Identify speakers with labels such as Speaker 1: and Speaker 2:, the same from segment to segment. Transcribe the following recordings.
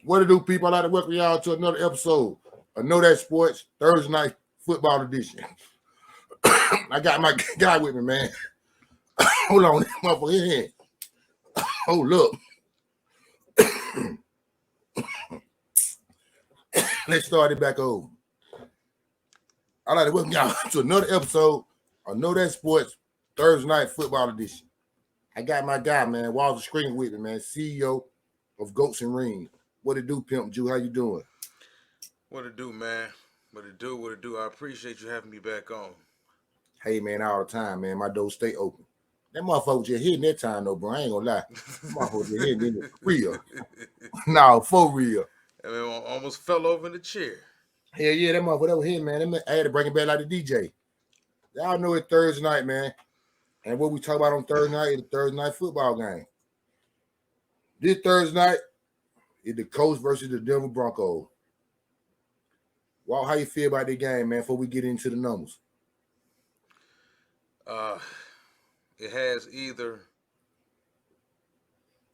Speaker 1: What to do, people? I'd like to welcome y'all to another episode of Know That Sports Thursday Night Football Edition. I got my guy with me, man. Hold on, motherfucker, here. Hold up. Let's start it back over. I'd like to welcome y'all to another episode of Know That Sports Thursday Night Football Edition. I got my guy, man, Walter Screen with me, man, CEO of Goats and Rings. What it do, Pimp Jew? How you doing?
Speaker 2: What it do, man? What it do? What it do? I appreciate you having me back on.
Speaker 1: Hey, man, all the time, man. My door stay open. That motherfucker just hitting that time, though, bro. I ain't gonna lie. That motherfucker just hitting it for real. No, for real.
Speaker 2: I mean, I almost fell over in the chair.
Speaker 1: Hell yeah, that motherfucker that was hitting, man. I had to bring it back like the DJ. Y'all know it's Thursday night, man. And what we talk about on Thursday night is the Thursday night football game. This Thursday night is the Colts versus the Denver Bronco. Wow, how you feel about that game, man, before we get into the numbers?
Speaker 2: It has either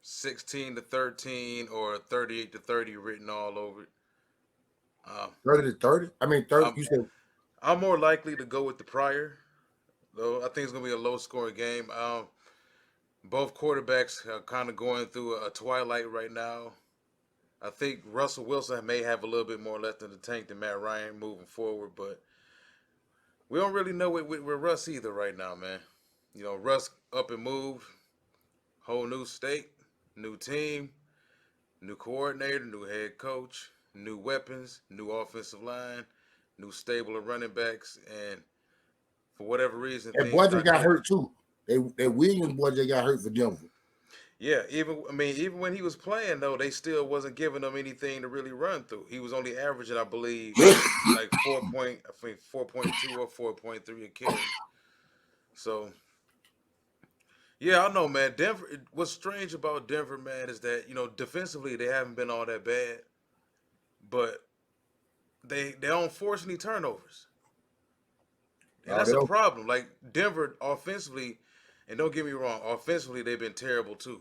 Speaker 2: 16-13 or 38-30 written all over it.
Speaker 1: 30 to 30? I mean, 30.
Speaker 2: I'm,
Speaker 1: You said
Speaker 2: I'm more likely to go with the prior, though. I think it's gonna be a low-scoring game. Both quarterbacks are kind of going through a twilight right now. I think Russell Wilson may have a little bit more left in the tank than Matt Ryan moving forward, but we don't really know with Russ either right now, man. You know, Russ up and moved, whole new state, new team, new coordinator, new head coach, new weapons, new offensive line, new stable of running backs, and for whatever reason,
Speaker 1: that
Speaker 2: things
Speaker 1: boy just
Speaker 2: not
Speaker 1: got
Speaker 2: clicking.
Speaker 1: hurt too. That Williams boy just got hurt for Denver.
Speaker 2: Yeah, even when he was playing though, they still wasn't giving him anything to really run through. He was only averaging, I believe, like 4.2 or 4.3 a carry. So yeah, I know, man. Denver. What's strange about Denver, man, is that defensively they haven't been all that bad, but they don't force any turnovers, and
Speaker 1: Oh,
Speaker 2: that's
Speaker 1: they
Speaker 2: a
Speaker 1: don't.
Speaker 2: problem. Like Denver offensively, and don't get me wrong, offensively they've been terrible too.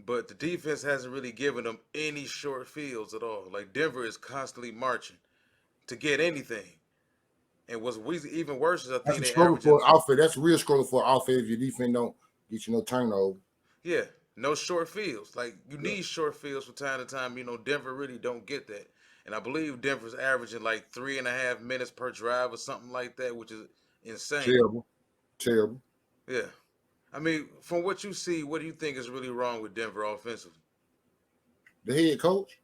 Speaker 2: But the defense hasn't really given them any short fields at all. Like Denver is constantly marching to get anything. And even worse is I
Speaker 1: That's
Speaker 2: think
Speaker 1: a
Speaker 2: they
Speaker 1: struggle
Speaker 2: averaging
Speaker 1: for an outfit. That's a real struggle for an outfit if your defense don't get you no turnover.
Speaker 2: yeah, no short fields. Like you
Speaker 1: Yeah.
Speaker 2: need short fields from time to time. Denver really don't get that. And I believe Denver's averaging like 3.5 minutes per drive or something like that, which is insane.
Speaker 1: Terrible. Terrible.
Speaker 2: Yeah. I mean, from what you see, what do you think is really wrong with Denver offensively?
Speaker 1: The head coach.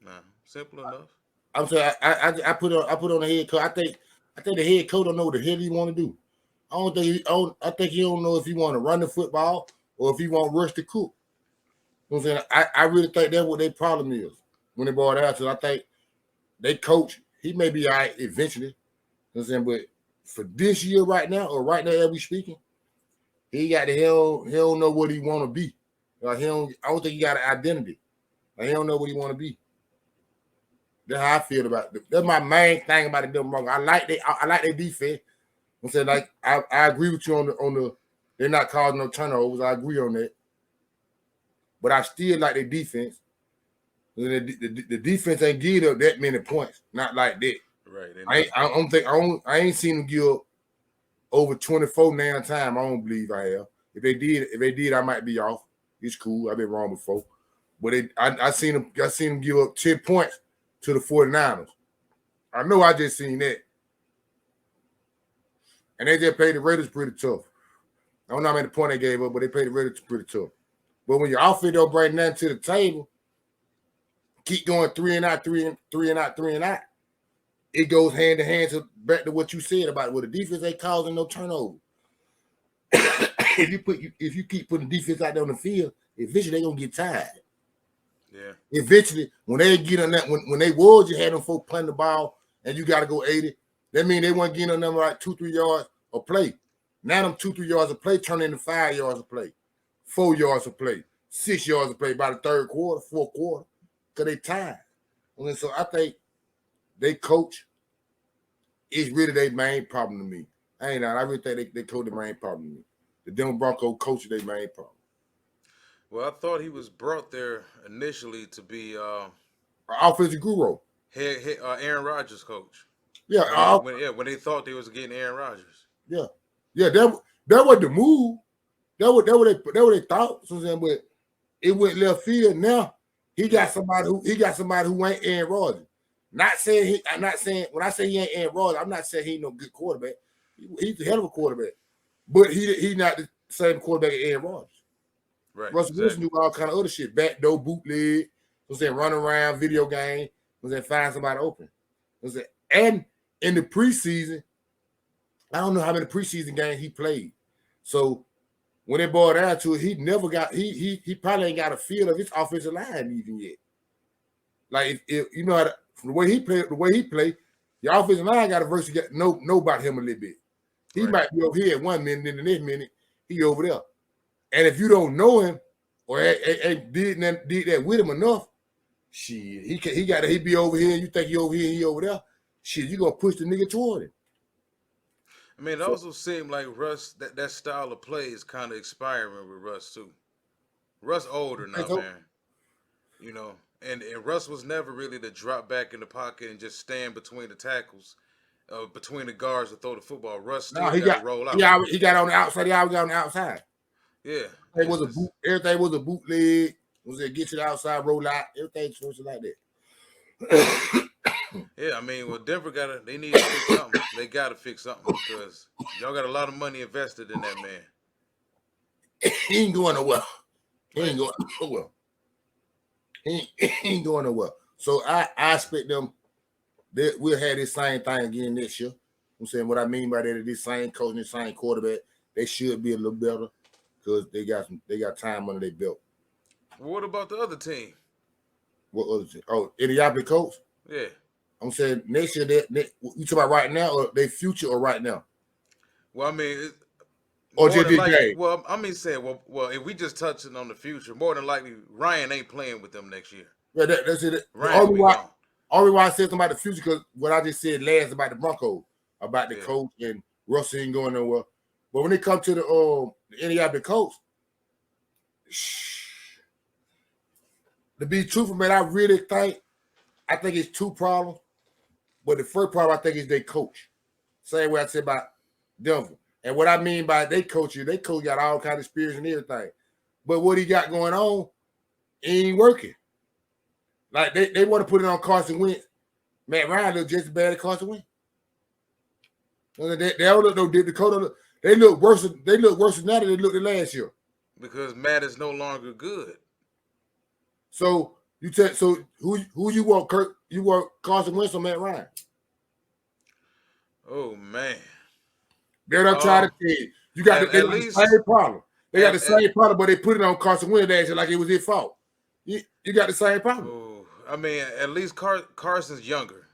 Speaker 2: Nah, simple enough.
Speaker 1: I'm saying I put on the head coach. I think the head coach don't know what the hell he want to do. I think he don't know if he want to run the football or if he want to rush the cook. You know what I'm saying? I really think that's what their problem is when they brought it out. So I think they coach, he may be all right eventually. You know what I'm saying? But for this year right now, or right now as we speaking, he don't know what he want to be. Like I don't think he got an identity. Like he don't know what he want to be. That's how I feel about it. That's my main thing about the Denver Broncos. I like their defense. I'm saying like I agree with you on the they're not causing no turnovers. I agree on that. But I still like their defense. The defense ain't give up that many points. Not like that.
Speaker 2: Right. They're
Speaker 1: I
Speaker 2: not.
Speaker 1: ain't, I don't think I ain't seen them give up over 24 now time. I don't believe I have. If they did, I might be off. It's cool. I've been wrong before. But I seen them give up 10 points to the 49ers. I know I just seen that. And they just played the Raiders pretty tough. I don't know how many points they gave up, but they played the Raiders pretty tough. But when your outfit don't bring nothing to the table, keep going three and out, three and out, three and out. It goes hand to hand to back to what you said about what the defense ain't causing no turnover. If you keep putting defense out there on the field, eventually they're gonna get tired.
Speaker 2: Yeah.
Speaker 1: Eventually, when they get on that, when they was, you had them folk playing the ball and you got to go 80. That means they weren't getting on them like 2-3 yards of play. Now them 2-3 yards of play turn into 5 yards of play, 4 yards of play, 6 yards of play by the third quarter, fourth quarter, because they tired. And so I think they coach is really their main problem to me. I really think they coach the main problem to me. The Denver Bronco coach is their main problem.
Speaker 2: Well, I thought he was brought there initially to be
Speaker 1: Offensive guru.
Speaker 2: Aaron Rodgers' coach.
Speaker 1: Yeah,
Speaker 2: When they thought they was getting Aaron Rodgers.
Speaker 1: yeah. That was the move. That what they thought. So saying, but it went left field. Now he got somebody who ain't Aaron Rodgers. I'm not saying when I say he ain't Aaron Rodgers, I'm not saying he ain't no good quarterback. He's a hell of a quarterback, but he's not the same quarterback as Aaron Rodgers.
Speaker 2: Right.
Speaker 1: Russell Wilson do all kind of other shit, backdoor bootleg. Run around, video game. Find somebody open. And in the preseason, I don't know how many preseason games he played. So when they boiled down to it, he never got he probably ain't got a feel of his offensive line even yet. Like if you know how the way he played, the offensive line got a verse know about him a little bit. He might be over here at 1 minute, and the next minute he over there. And if you don't know him or did that with him enough, shit, he be over here. You think he over here, he over there. Shit, you gonna push the nigga toward him.
Speaker 2: I mean, it also seemed like Russ that style of play is kind of expiring with Russ too. Russ older now, man. You know, and Russ was never really to drop back in the pocket and just stand between the tackles, between the guards to throw the football. Russ still got to roll out.
Speaker 1: He got on the outside. He always got on the outside.
Speaker 2: Yeah,
Speaker 1: everything was a bootleg. Was it get to the outside, roll out? Everything was like that.
Speaker 2: Yeah, I mean, well, Denver they need to fix something. They got to fix something because y'all got a lot of money invested in that man.
Speaker 1: He ain't going nowhere. He ain't going nowhere. He ain't going nowhere. So I expect them that we'll have this same thing again next year. I'm saying what I mean by that is this same coach and this same quarterback, they should be a little better because they got time under their belt.
Speaker 2: Well, what about the other team?
Speaker 1: What other team? Oh, Indianapolis Colts?
Speaker 2: Yeah.
Speaker 1: I'm saying next year you talking about right now or their future or right now?
Speaker 2: Well, I mean,
Speaker 1: or just this game.
Speaker 2: Well, I mean, saying well, if we just touching on the future, more than likely Ryan ain't playing with them next year.
Speaker 1: Yeah, that's it.
Speaker 2: Only
Speaker 1: why I said something about the future because what I just said last about the Bronco, about the coach and Russell ain't going nowhere. But when it comes to the Indianapolis Colts, to be truthful, man, I think it's two problems. But the first problem I think is they coach. Same way I said about Denver. And what I mean by they coach got all kind of experience and everything. But what he got going on ain't working. Like they want to put it on Carson Wentz. Matt Ryan look just as bad as Carson Wentz. They don't look no Dakota. They look worse. They look worse now than they looked last year.
Speaker 2: Because Matt is no longer good.
Speaker 1: So who you want, Kurt? You want Carson Wentz or Matt Ryan?
Speaker 2: Oh man.
Speaker 1: They're not trying to tell you. You got the same problem. They got the same problem, but they put it on Carson Wentz last year like it was his fault. You got the same problem.
Speaker 2: Oh, I mean, at least Carson's younger.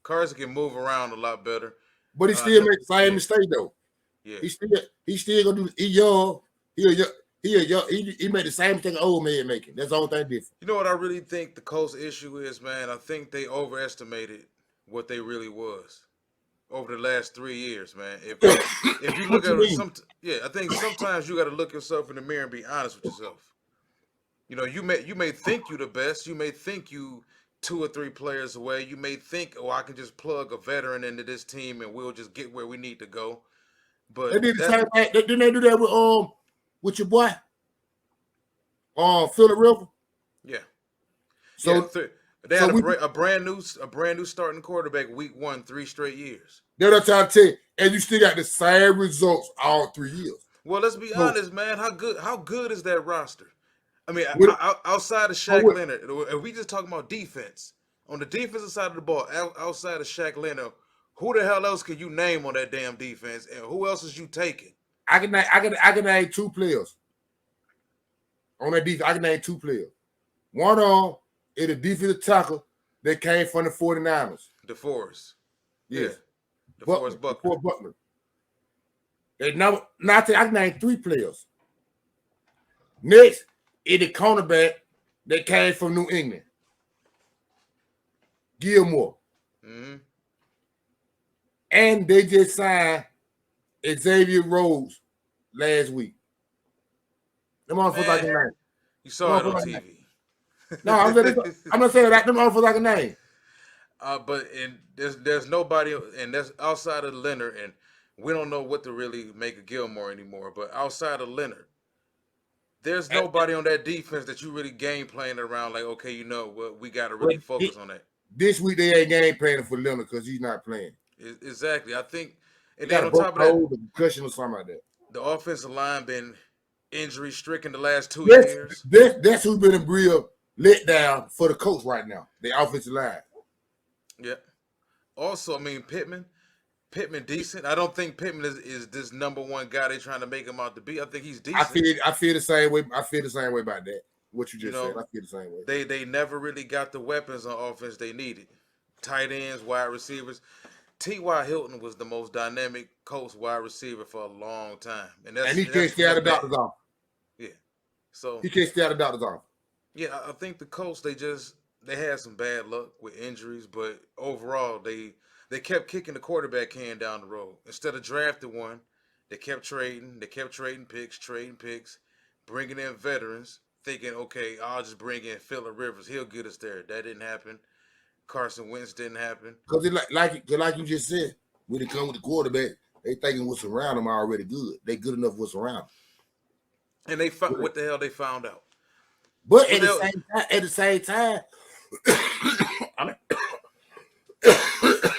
Speaker 2: Carson can move around a lot better.
Speaker 1: But he still makes the same mistake though.
Speaker 2: Yeah.
Speaker 1: He still gonna do. He young. He made the same thing an old man making. That's the only thing different.
Speaker 2: You know what I really think the Colts issue is, man? I think they overestimated what they really was over the last 3 years, man. If you look at it, I think sometimes you got to look yourself in the mirror and be honest with yourself. You know, you may think you the best. You may think you 2 or 3 players away. You may think, I can just plug a veteran into this team and we'll just get where we need to go. But
Speaker 1: they did the same thing. Didn't they do that with your boy? Phillip Rivers?
Speaker 2: Yeah.
Speaker 1: So
Speaker 2: they had a brand new starting quarterback week 1, 3 straight years.
Speaker 1: They're not trying to tell you, and you still got the same results all 3 years.
Speaker 2: Well, let's be honest, man. How good is that roster? I mean, outside of Shaq Leonard, if we just talking about defense, on the defensive side of the ball, outside of Shaq Leonard, who the hell else can you name on that damn defense, and who else is you taking?
Speaker 1: I can name 2 players on that defense. I can name 2 players. One on is a defensive tackle that came from the 49ers.
Speaker 2: DeForest.
Speaker 1: Yes.
Speaker 2: DeForest
Speaker 1: Buckner. I can name 3 players. Next is the cornerback that came from New England. Gilmore.
Speaker 2: Mm-hmm.
Speaker 1: And they just signed Xavier Rhodes last week. Them motherfuckers I can name.
Speaker 2: You
Speaker 1: Them
Speaker 2: saw it
Speaker 1: motherfuckers
Speaker 2: on
Speaker 1: like a name.
Speaker 2: TV.
Speaker 1: No, I'm not saying that. Them motherfuckers like a name.
Speaker 2: But there's nobody, and that's outside of Leonard, and we don't know what to really make of Gilmore anymore. But outside of Leonard, there's
Speaker 1: And,
Speaker 2: nobody on that defense that you really game playing around. Like, okay, you know what, we got to
Speaker 1: well,
Speaker 2: really focus on that.
Speaker 1: this week they ain't game planning for Leonard because he's not playing.
Speaker 2: Exactly. I think,
Speaker 1: He
Speaker 2: and
Speaker 1: got
Speaker 2: then
Speaker 1: a
Speaker 2: on
Speaker 1: broke
Speaker 2: top of that,
Speaker 1: nose, a concussion, or something like that.
Speaker 2: the offensive line been injury stricken the last 2
Speaker 1: That's
Speaker 2: years.
Speaker 1: that's who's been a real letdown for the Colts right now. The offensive line.
Speaker 2: Yeah. Also, I mean Pittman decent. I don't think Pittman is this number one guy they trying to make him out to be. I think he's decent.
Speaker 1: I feel the same way. I feel the same way about that. What you
Speaker 2: You
Speaker 1: just said.
Speaker 2: know,
Speaker 1: I feel the same way.
Speaker 2: they never really got the weapons on offense they needed. Tight ends, wide receivers. T.Y. Hilton was the most dynamic Colts wide receiver for a long time, and
Speaker 1: And he can't stay out of the doctor's office.
Speaker 2: Yeah, so
Speaker 1: He can't stay out of the doctor's office.
Speaker 2: yeah, I think the Colts they had some bad luck with injuries, but overall they kept kicking the quarterback can down the road. Instead of drafting one, they kept trading picks, bringing in veterans, thinking, okay, I'll just bring in Phillip Rivers, he'll get us there. That didn't happen. Carson Wentz didn't happen.
Speaker 1: Because like you just said, when it comes with the quarterback, they thinking what's around them already good. They good enough what's around
Speaker 2: And they what the hell they found out?
Speaker 1: But at the same time, I mean,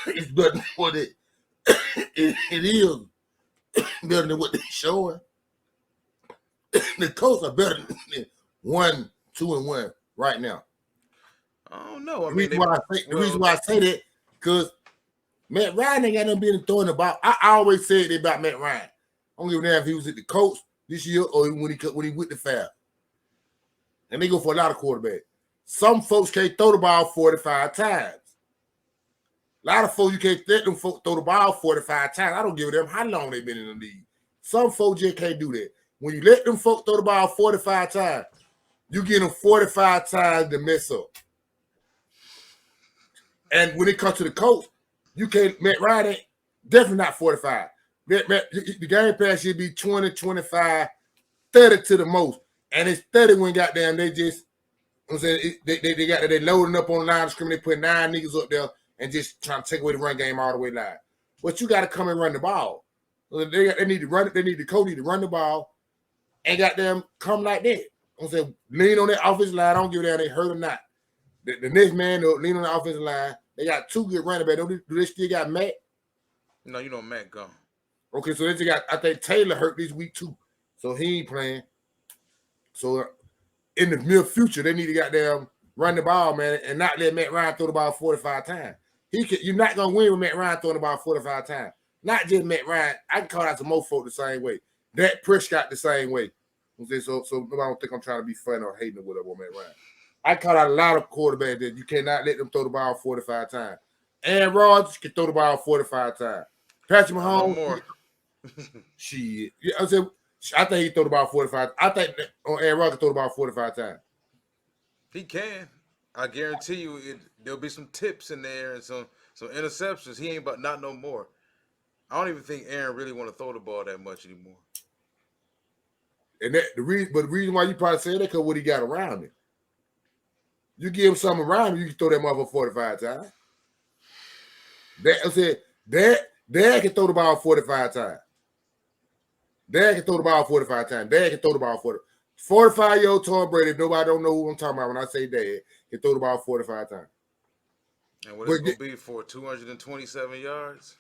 Speaker 1: it's better than what it is better than what they're showing. The Colts are better than 1, 2, and 1 right now.
Speaker 2: I don't know.
Speaker 1: The reason why I say that because Matt Ryan ain't got no business throwing the ball. I always said that about Matt Ryan. I don't give a damn if he was at the Colts this year or when he went to Fab. And they go for a lot of quarterbacks. Some folks can't throw the ball 45 times. A lot of folks, you can't let them folks throw the ball 45 times. I don't give a damn how long they've been in the league. Some folks just can't do that. When you let them folks throw the ball 45 times, you get them 45 times to mess up. And when it comes to the coach, you can't, Matt Ryan ain't definitely not 45. The game pass should be 20, 25, 30 to the most. And it's 30 when goddamn they just, I'm saying they loading up on the line of scrimmage, they put 9 niggas up there and just trying to take away the run game all the way live. But you got to come and run the ball. They need to run it. They need the coach need to run the ball and goddamn come like that. I'm saying lean on that offensive line. I don't give a damn they hurt or not. The next man lean on the offensive line. They got 2 good running backs. Do they still got Matt?
Speaker 2: No, you know Matt gone.
Speaker 1: Okay, so they just got, I think Taylor hurt this week too. So he ain't playing. So in the near future, they need to goddamn run the ball, man, and not let Matt Ryan throw the ball 45 times. You're not gonna win with Matt Ryan throwing the ball 45 times. Not just Matt Ryan. I can call out some more folk the same way. Dak Prescott the same way. So nobody don't think I'm trying to be funny or hating or whatever on Matt Ryan. I call out a lot of quarterbacks that you cannot let them throw the ball 45 times. Aaron Rodgers can throw the ball 45 times. Patrick Mahomes,
Speaker 2: more.
Speaker 1: Shit. Yeah, I think he throw the ball 45. I think Aaron Rodgers can throw the ball 45 times.
Speaker 2: He can. I guarantee you there'll be some tips in there and some interceptions. He ain't but not no more. I don't even think Aaron really want to throw the ball that much anymore.
Speaker 1: And the reason why you probably say that because what he got around him. You give him something around him, you can throw that motherfucker 45 times. Dad can throw the ball 45 times. Dad can throw the ball 45 times. Dad can throw the ball 45-year-old Tom Brady, if nobody don't know who I'm talking about when I say dad, can throw the ball 45 times.
Speaker 2: And what it's going to be for 227 yards?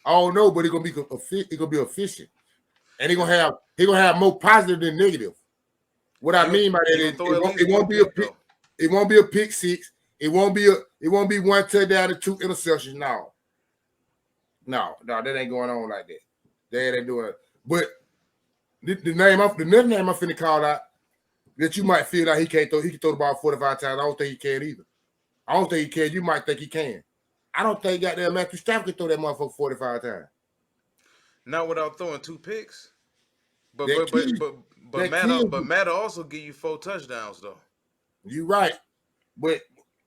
Speaker 1: I don't know, but it's gonna be efficient. And he's gonna have more positive than negative. What I mean by that is it won't be a pick six. It won't be 1 touchdown and 2 interceptions. No, that ain't going on like that. Dad ain't doing it. But the next name I'm finna call out that you might feel like he can throw the ball 45 times. I don't think he can either. I don't think he can. You might think he can. I don't think goddamn Matthew Stafford can throw that motherfucker 45 times.
Speaker 2: Not without throwing 2 picks. But Matt also give you 4 touchdowns though.
Speaker 1: You right. But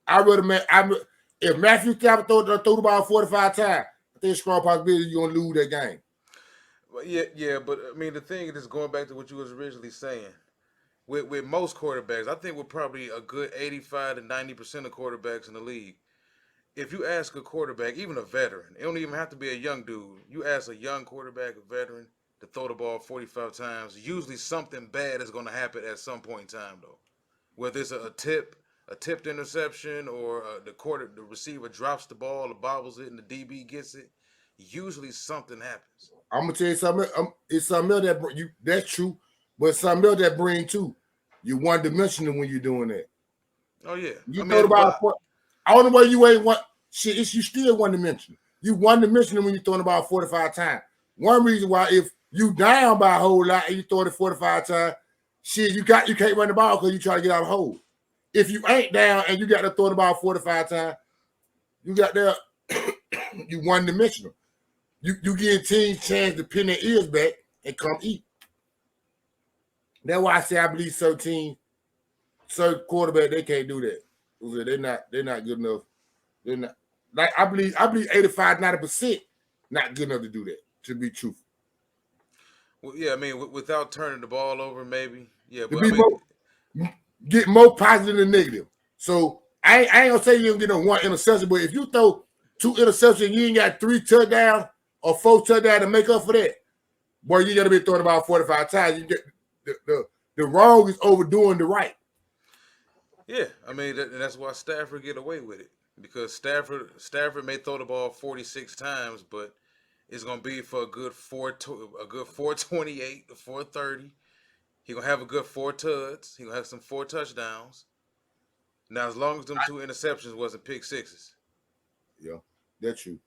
Speaker 1: if Matthew Stafford throw the ball 45 times, I think it's strong possibility you're gonna lose that game.
Speaker 2: Well, yeah, but I mean the thing is going back to what you was originally saying. with most quarterbacks, I think we're probably a good 85 to 90% of quarterbacks in the league. If you ask a quarterback, even a veteran, it don't even have to be a young dude. You ask a young quarterback, a veteran, to throw the ball 45 times, usually something bad is going to happen at some point in time, though. Whether it's a tipped interception, or the receiver drops the ball or bobbles it and the DB gets it, usually something happens.
Speaker 1: I'm gonna tell you something. It's something else that's true, but something else that bring too. You one dimensional when you're doing that.
Speaker 2: Oh yeah,
Speaker 1: You throw the ball. I don't know why you ain't one. Shit, it's you still one dimensional. You one dimensional when you're throwing the ball 45 times. One reason why, if you down by a whole lot and you throw it 45 times, shit, you can't run the ball because you try to get out of the hole. If you ain't down and you got to throw the ball 45 times, you got there. You one dimensional. You give teams chance to pin their ears back and come eat. That's why I say I believe certain quarterback, they can't do that. They're not good enough. They're not, like I believe 85-90% not good enough to do that, to be truthful.
Speaker 2: Well, yeah, I mean, without turning the ball over, maybe. Yeah, but
Speaker 1: get more positive than negative. So I ain't gonna say you don't get no one interception, but if you throw 2 interceptions, you ain't got 3 touchdowns or 4 touchdowns to make up for that, boy, you gotta be throwing about 45 times. You get the wrong is overdoing the right.
Speaker 2: Yeah, I mean that's why Stafford get away with it, because Stafford may throw the ball 46 times, but it's gonna be for a good 428 to 430. He gonna have a good 4 tuds. He gonna have some 4 touchdowns. Now, as long as them 2 interceptions wasn't pick sixes.
Speaker 1: Yeah, that's true.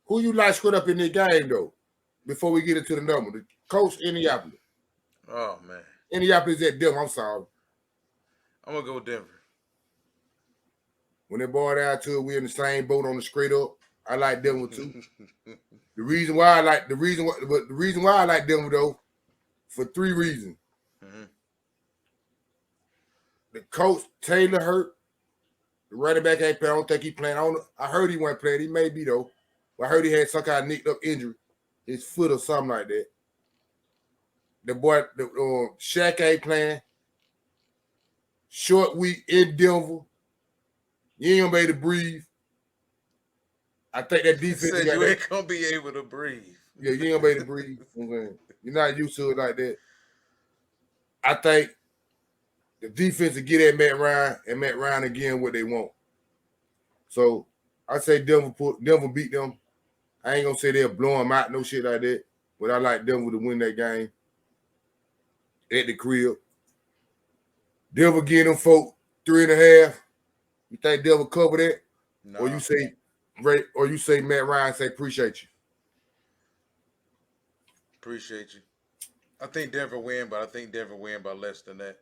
Speaker 1: Who you like screwed up in this game though? Before we get into the number, the Colts, Indianapolis.
Speaker 2: Oh man,
Speaker 1: Indianapolis at Denver. I'm sorry.
Speaker 2: I'm gonna go Denver.
Speaker 1: When they boiled down to it, we in the same boat on the straight up. I like Denver too. The reason why I like Denver though, for 3 reasons.
Speaker 2: Mm-hmm.
Speaker 1: The coach Taylor hurt. The running back ain't playing. I don't think he playing. I heard he wasn't playing. He may be though. But I heard he had some kind of nicked up injury, his foot or something like that. The boy, Shaq ain't playing. Short week in Denver. You ain't gonna be able to breathe. I think that defense.
Speaker 2: Said you ain't gonna be able to breathe.
Speaker 1: Yeah, you ain't gonna be able to breathe. You're not used to it like that. I think the defense will get at Matt Ryan and Matt Ryan again what they want. So I say Denver beat them. I ain't gonna say they'll blow them out, no shit like that. But I like Denver to win that game at the crib. Denver getting them folk 3.5. You think Denver cover that? No. Or you say Matt Ryan say appreciate you.
Speaker 2: Appreciate you. I think Denver win, but I think Denver win by less than that.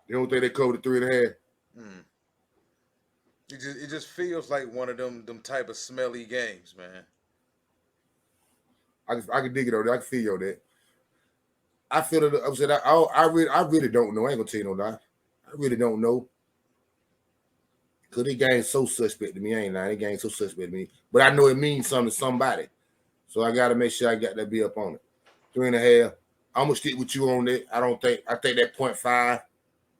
Speaker 1: You don't think they cover the 3.5?
Speaker 2: It just feels like one of them type of smelly games, man.
Speaker 1: I can dig it over there. I can feel that. I feel it. I really don't know. I ain't gonna tell you no lie. I really don't know. Cause this game's so suspect to me. I ain't lying. This game's so suspect to me. But I know it means something to somebody. So I gotta make sure I got that be up on it. 3.5. I'm gonna stick with you on that. I think that 0.5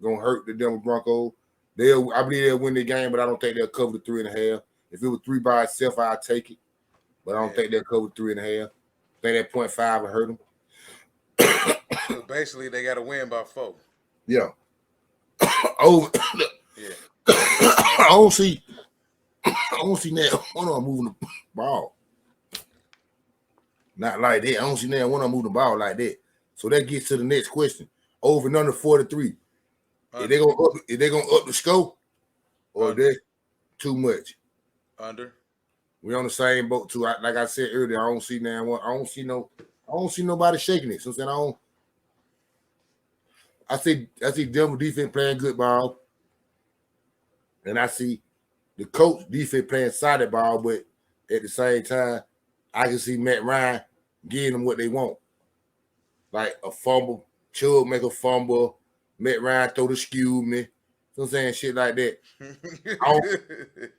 Speaker 1: gonna hurt the Denver Bronco. I believe they'll win the game, but I don't think they'll cover the 3.5. If it was 3 by itself, I'd take it. But I don't think they'll cover 3.5. I think that 0.5 will hurt them.
Speaker 2: So basically, they got to win by 4.
Speaker 1: Yeah. Oh, yeah. I don't see now one of them moving the ball. Not like that. I don't see now one of them moving the ball like that. So that gets to the next question. Over and under 43. If they gonna up the score, or they too much? Under. We on the same boat too. Like I said earlier, I don't see nobody shaking it. So I'm saying I see Denver defense playing good ball, and I see the Colts defense playing solid ball. But at the same time, I can see Matt Ryan giving them what they want, like a fumble. Chubb make a fumble. Matt Ryan throw the skew me. You know what I'm saying? Shit like that. I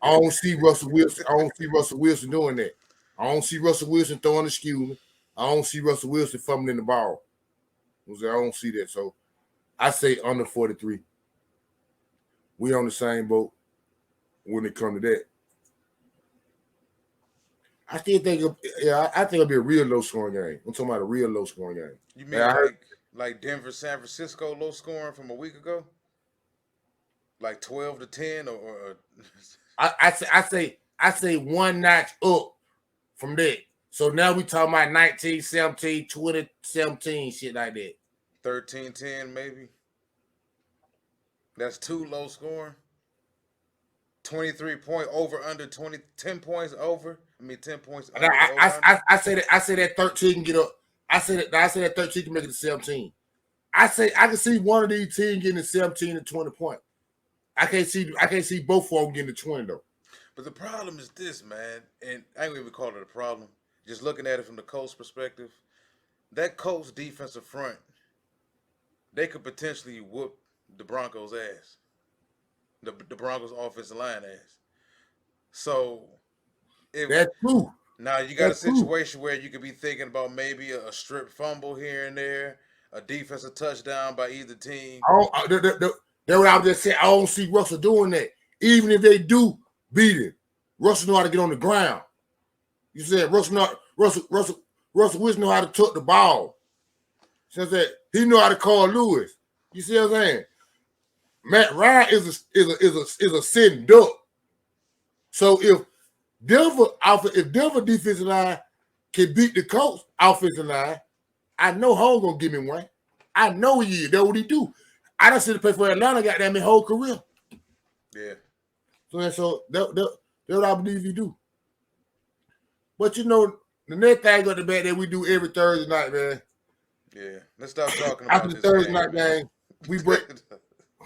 Speaker 1: don't see Russell Wilson. I don't see Russell Wilson doing that. I don't see Russell Wilson throwing the skew me. I don't see Russell Wilson fumbling the ball. I don't see that. So I say under 43. We on the same boat when it comes to that. I still think, I think it'll be a real low scoring game. I'm talking about a real low scoring game.
Speaker 2: You mean like Denver, San Francisco low scoring from a week ago? Like 12-10 or
Speaker 1: I say one notch up from that. So now we talking about 19, 17, 20, 17, shit like that.
Speaker 2: 13-10 maybe. That's too low scoring. 23 point over under 10 points over. I mean 10 points under the over.
Speaker 1: I say that 13 can get up. I say that 13 can make it to 17. I can see one of these teams getting to 17 and 20 points. I can't see both of them getting to 20 though.
Speaker 2: But the problem is this, man, and I ain't even call it a problem. Just looking at it from the Colts perspective, that Colts defensive front, they could potentially whoop the Broncos' ass. The Broncos' offensive line ass. So
Speaker 1: that's true.
Speaker 2: Now you got a situation where you could be thinking about maybe a strip fumble here and there, a defensive touchdown by either team.
Speaker 1: That's what I was just saying. I don't see Russell doing that. Even if they do beat him, Russell know how to get on the ground. You said Russell Wilson know how to tuck the ball. Since that he know how to call Lewis. You see what I'm saying? Matt Ryan is a sitting duck. So if Denver defensive line can beat the Colts offensive line, I know Home gonna give me one. I know he is. That's what he do. I done seen him play for Atlanta, goddamn his whole career.
Speaker 2: Yeah.
Speaker 1: So that's what I believe he do. But you know, the next thing got the bet that we do every Thursday night, man.
Speaker 2: Yeah. Let's stop talking about
Speaker 1: after the
Speaker 2: this
Speaker 1: Thursday
Speaker 2: game,
Speaker 1: night game. We break.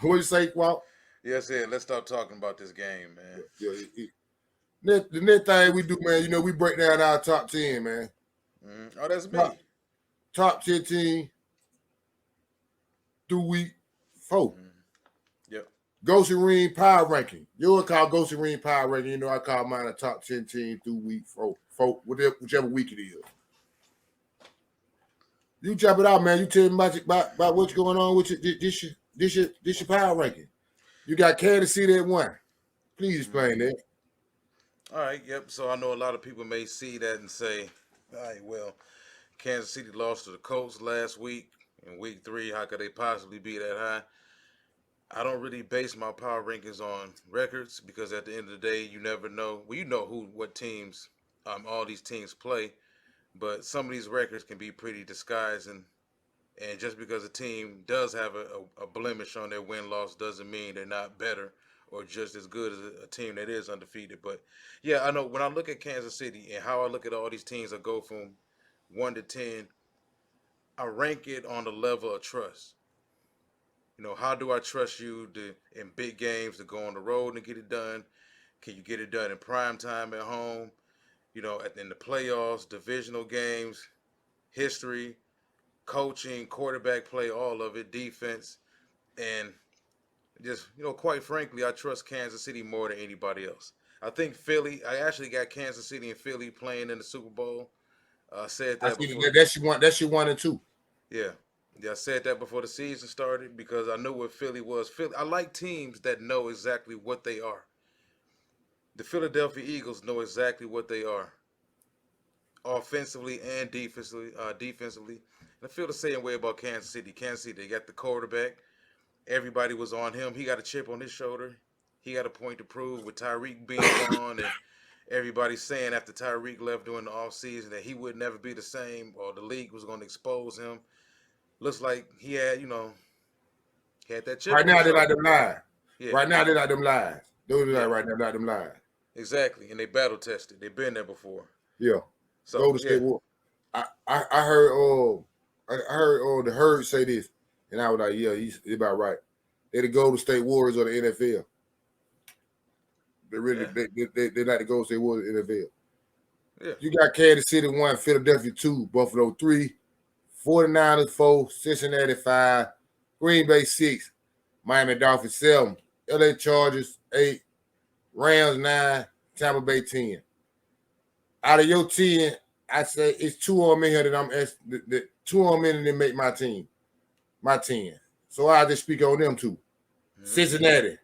Speaker 1: What you say, Walt?
Speaker 2: Yes, yeah. Let's stop talking about this game, man.
Speaker 1: Yeah. The next thing we do, man, you know, we break down our top 10, man.
Speaker 2: Mm-hmm. Oh, that's me.
Speaker 1: Top 10 team through week 4.
Speaker 2: Mm-hmm. Yep.
Speaker 1: Ghost and Ring Power Ranking. Yours call Ghost and Ring Power Ranking. You know, I call mine a top 10 team through week 4, whichever week it is. You chop it out, man. You tell me about what's going on with this your power ranking. You got Kansas City at 1. Please explain that.
Speaker 2: All right, yep. So I know a lot of people may see that and say, all right, well, Kansas City lost to the Colts last week in week 3. How could they possibly be that high? I don't really base my power rankings on records because at the end of the day, you never know. Well, you know what teams all these teams play, but some of these records can be pretty disguising. And just because a team does have a blemish on their win-loss doesn't mean they're not better or just as good as a team that is undefeated. But, yeah, I know when I look at Kansas City and how I look at all these teams, I go from 1 to 10. I rank it on the level of trust. You know, how do I trust you in big games to go on the road and get it done? Can you get it done in prime time at home? You know, in the playoffs, divisional games, history, coaching, quarterback play, all of it, defense, and just, you know, quite frankly, I trust Kansas City more than anybody else. I think Philly, I actually got Kansas City and Philly playing in the Super Bowl. I said that before.
Speaker 1: That's your 1 and 2.
Speaker 2: Yeah. Yeah, I said that before the season started because I knew what Philly was. I like teams that know exactly what they are. The Philadelphia Eagles know exactly what they are, offensively and defensively. And I feel the same way about Kansas City. Kansas City, they got the quarterback. Everybody was on him. He got a chip on his shoulder. He got a point to prove with Tyreek being gone and everybody saying after Tyreek left during the offseason that he would never be the same or the league was going to expose him. Looks like he had, he had that chip.
Speaker 1: Right now, they like them lies.
Speaker 2: Yeah.
Speaker 1: Right now, they like them lies. Those are right now, like them lies.
Speaker 2: Exactly, and they battle tested. They've been there before.
Speaker 1: Yeah. So Golden State War. I heard the Herd say this, and I was like, yeah, he's about right. They're the Golden State Warriors of the NFL. They really they like the Golden State Warriors of the NFL. Yeah. You got Kansas City 1, Philadelphia 2, Buffalo 3, 49ers 4, Cincinnati 5, Green Bay 6, Miami Dolphins 7, LA Chargers 8, Rams 9, Tampa Bay 10. Out of your 10, I say it's 2 on me here that I'm the 2 on me that make my team. my 10. So I just speak on them too. Cincinnati.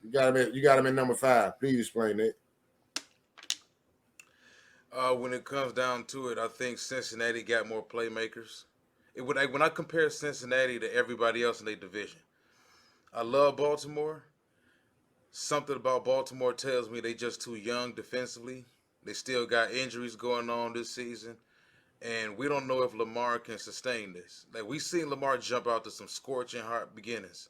Speaker 1: You got them at number 5. Please explain that.
Speaker 2: When it comes down to it, I think Cincinnati got more playmakers. When I compare Cincinnati to everybody else in their division, I love Baltimore. Something about Baltimore tells me they just too young defensively. They still got injuries going on this season, and we don't know if Lamar can sustain this. Like we seen Lamar jump out to some scorching hot beginnings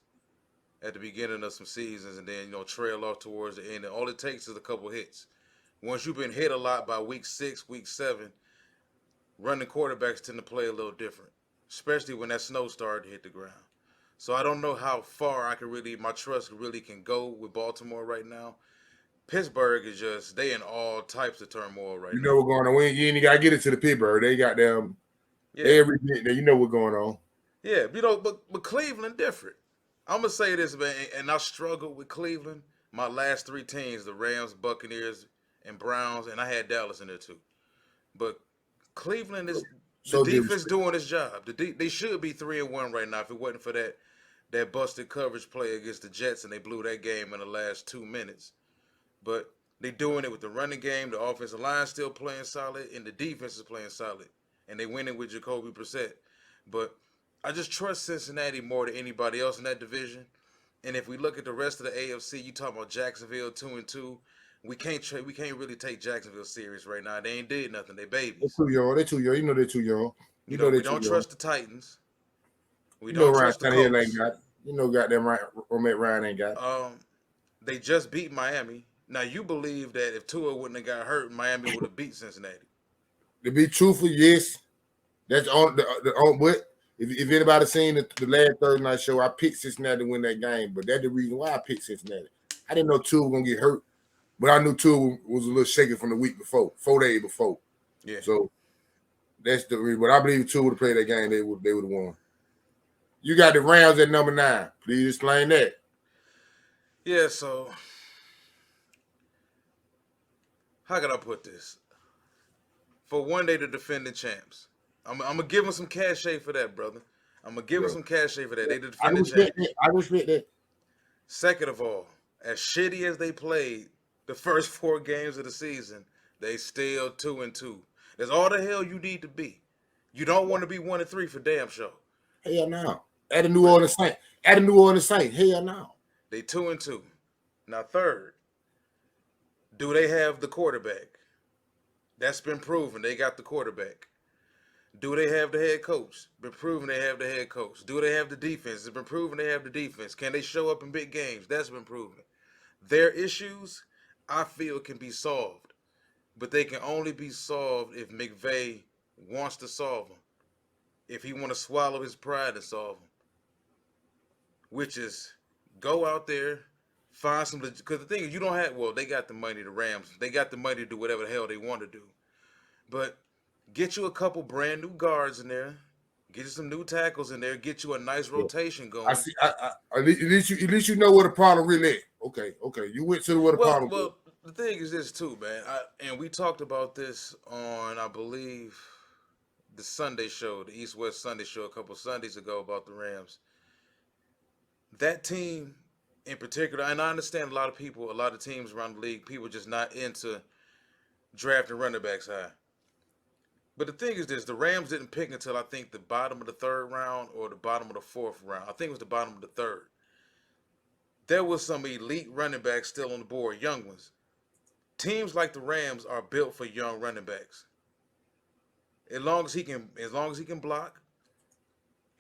Speaker 2: at the beginning of some seasons, and then trail off towards the end. And all it takes is a couple hits. Once you've been hit a lot by week 6, week 7, running quarterbacks tend to play a little different, especially when that snow started to hit the ground. So I don't know how far my trust really can go with Baltimore right now. Pittsburgh is just, they in all types of turmoil right
Speaker 1: You
Speaker 2: now.
Speaker 1: know what's going on. You ain't got to get it to the Pittsburgh. They got them every minute. You know what's going on.
Speaker 2: Yeah, but Cleveland different. I'm going to say this, man, and I struggled with Cleveland. My last 3 teams, the Rams, Buccaneers, and Browns, and I had Dallas in there too. But Cleveland is the defense doing its job. They should be 3-1 right now if it wasn't for that busted coverage play against the Jets, and they blew that game in the last 2 minutes. But they doing it with the running game, the offensive line still playing solid, and the defense is playing solid. And they winning with Jacoby Brissett. But I just trust Cincinnati more than anybody else in that division. And if we look at the rest of the AFC, you talking about Jacksonville 2-2. We can't really take Jacksonville serious right now. They ain't did nothing. They babies.
Speaker 1: They're too young. They're too young. You know they're too young.
Speaker 2: We don't trust the Titans. We don't trust the
Speaker 1: Ryan
Speaker 2: Colts.
Speaker 1: Ain't got it. You know goddamn Ryan ain't got it.
Speaker 2: They just beat Miami. Now you believe that if Tua wouldn't have got hurt, Miami would have beat Cincinnati.
Speaker 1: To be truthful, yes. That's on what if anybody seen the last Thursday night show, I picked Cincinnati to win that game, but that's the reason why I picked Cincinnati. I didn't know Tua was gonna get hurt, but I knew Tua was a little shaky from the week before, 4 days before.
Speaker 2: Yeah.
Speaker 1: So that's the reason. But I believe if Tua would have played that game, they would have won. You got the Rams at number 9. Please explain that.
Speaker 2: Yeah, so how can I put this? For one day, the defending champs. I'm gonna give them some cachet for that, brother. I'm gonna give them some cachet for that. They the defending champs.
Speaker 1: I respect that.
Speaker 2: Second of all, as shitty as they played the first 4 games of the season, they still 2-2. That's all the hell you need to be. You don't want to be 1-3 for damn sure.
Speaker 1: Hell no. At the New Orleans Saints. Hell no.
Speaker 2: They 2-2. Now third, do they have the quarterback? That's been proven. They got the quarterback. Do they have the head coach? Been proven they have the head coach. Do they have the defense? It's been proven they have the defense. Can they show up in big games? That's been proven. Their issues, I feel, can be solved. But they can only be solved if McVay wants to solve them. If he want to swallow his pride and solve them. Which is go out there, find some, because the thing is, you don't have, well, they got the money, the Rams. They got the money to do whatever the hell they want to do. But get you a couple brand new guards in there. Get you some new tackles in there. Get you a nice rotation going.
Speaker 1: I see. At least you know where the problem really is. Okay. You went to where the problem.
Speaker 2: Well, the thing is this too, man. And we talked about this on, I believe, the Sunday show, the East West Sunday show, a couple Sundays ago about the Rams. That team in particular, and I understand a lot of teams around the league, people just not into drafting running backs high. But the thing is this, the Rams didn't pick until I think the bottom of the 3rd round or the bottom of the 4th round. I think it was the bottom of the 3rd. There was some elite running backs still on the board, young ones. Teams like the Rams are built for young running backs. As long as he can block,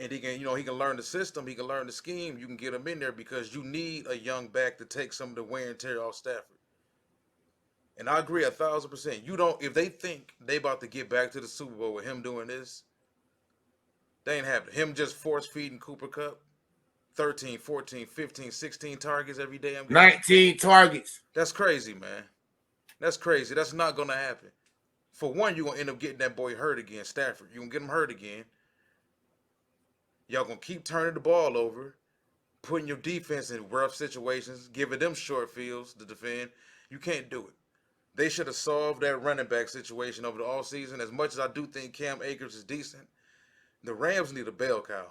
Speaker 2: and he can learn the system, he can learn the scheme, you can get him in there because you need a young back to take some of the wear and tear off Stafford. And I agree 1,000%. If they think they about to get back to the Super Bowl with him doing this, they ain't having him just force feeding Cooper Kupp 13, 14, 15, 16 targets every day.
Speaker 1: 19 targets.
Speaker 2: That's crazy, man. That's crazy. That's not going to happen. For one, you're going to end up getting that boy hurt again, Stafford. You're going to get him hurt again. Y'all going to keep turning the ball over, putting your defense in rough situations, giving them short fields to defend. You can't do it. They should have solved that running back situation over the offseason. As much as I do think Cam Akers is decent, the Rams need a bell cow.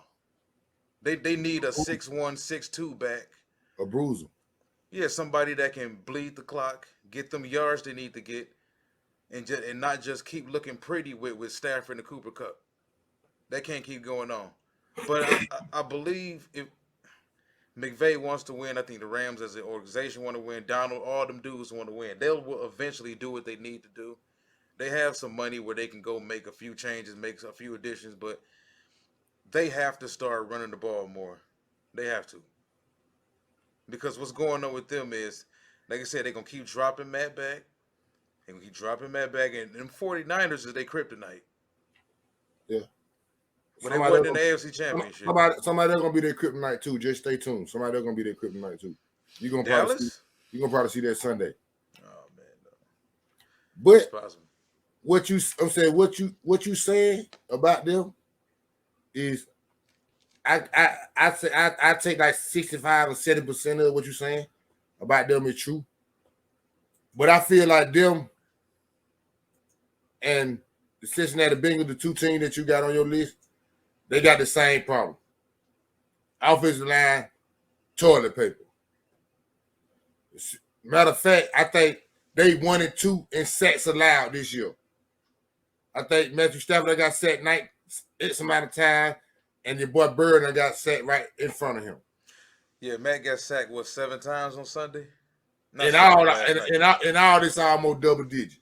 Speaker 2: They need a 6'1", 6'2" back.
Speaker 1: A bruiser.
Speaker 2: Yeah, somebody that can bleed the clock, get them yards they need to get, and not just keep looking pretty with Stafford and the Cooper Cup. That can't keep going on. But I believe if McVay wants to win, I think the Rams as an organization want to win. Donald, all them dudes want to win. Will eventually do what they need to do. They have some money where they can go make a few changes, make a few additions, but they have to start running the ball more. They have to. Because what's going on with them is, like I said, they're going to keep dropping Matt back. They're going to keep dropping Matt back. And them 49ers is their kryptonite.
Speaker 1: Yeah.
Speaker 2: But they wasn't in the AFC Championship.
Speaker 1: Somebody that's gonna be their kryptonite too. Just stay tuned. Somebody that's gonna be their kryptonite too. You're gonna probably see that Sunday.
Speaker 2: Oh man, no.
Speaker 1: But what you saying about them is I say I take like 65 or 70% of what you're saying about them is true. But I feel like them and the Cincinnati Bengals, the two teams that you got on your list, they got the same problem. Offensive line, toilet paper. Matter of fact, I think they 1-2 in sacks allowed this year. I think Matthew Stafford got sacked X amount of time, and your boy Bird got sacked right in front of him.
Speaker 2: Yeah, Matt got sacked 7 times on Sunday.
Speaker 1: And all this almost double digits.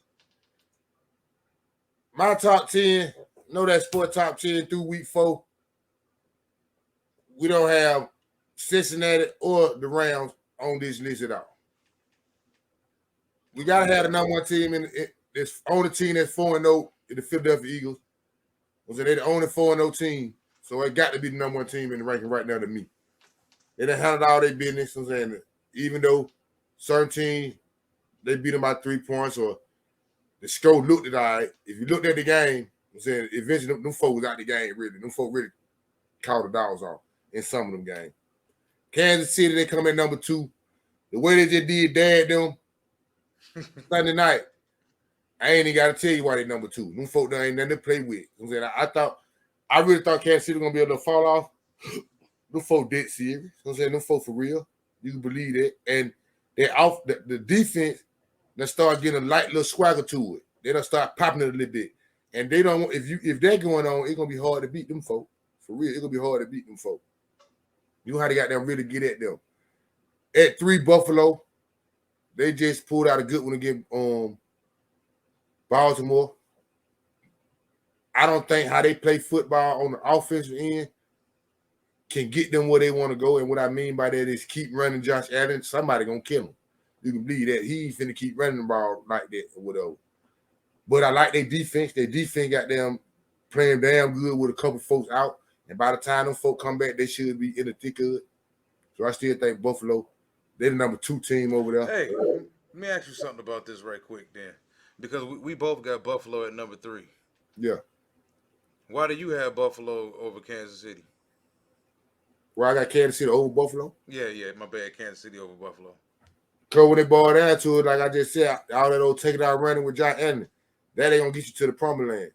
Speaker 1: My top 10, Knowdatsports top 10 through week 4. We don't have Cincinnati or the Rams on this list at all. We gotta have the number one team in this only team that's 4-0 in the Philadelphia Eagles. They're the only 4-0 team. So it got to be the number one team in the ranking right now to me. They done handled all their business. I'm saying, even though certain teams, they beat them by 3 points or the score looked at all right. If you looked at the game, I'm saying eventually them folks was out the game, really. Them folks really called the dogs off in some of them games. Kansas City, they come in number 2. The way they just did dad them Sunday night, I ain't even got to tell you why they number 2. Them folks ain't nothing to play with. I'm saying, I really thought Kansas City was going to be able to fall off. Them folks dead serious. I'm saying, them folks for real. You can believe that. And they off the defense, they start getting a light little swagger to it. They don't start popping it a little bit. And they don't, if they're going on, it's going to be hard to beat them folks. For real, it's going to be hard to beat them folks. You know how they got them really get at them. At 3, Buffalo, they just pulled out a good one against Baltimore. I don't think how they play football on the offensive end can get them where they want to go. And what I mean by that is keep running Josh Allen. Somebody going to kill him. You can believe that. He ain't finna keep running the ball like that or whatever. But I like their defense. Their defense got them playing damn good with a couple folks out. And by the time them folks come back, they should be in the thick of it. So I still think Buffalo, they're the number 2 team over there.
Speaker 2: Hey, let me ask you something about this right quick then. Because we both got Buffalo at number 3.
Speaker 1: Yeah.
Speaker 2: Why do you have Buffalo over Kansas City?
Speaker 1: Well, I got Kansas City over Buffalo?
Speaker 2: Yeah, my bad. Kansas City over Buffalo.
Speaker 1: Because when they ball down to it, like I just said, all that old take it out running with John Allen, that ain't going to get you to the promised land.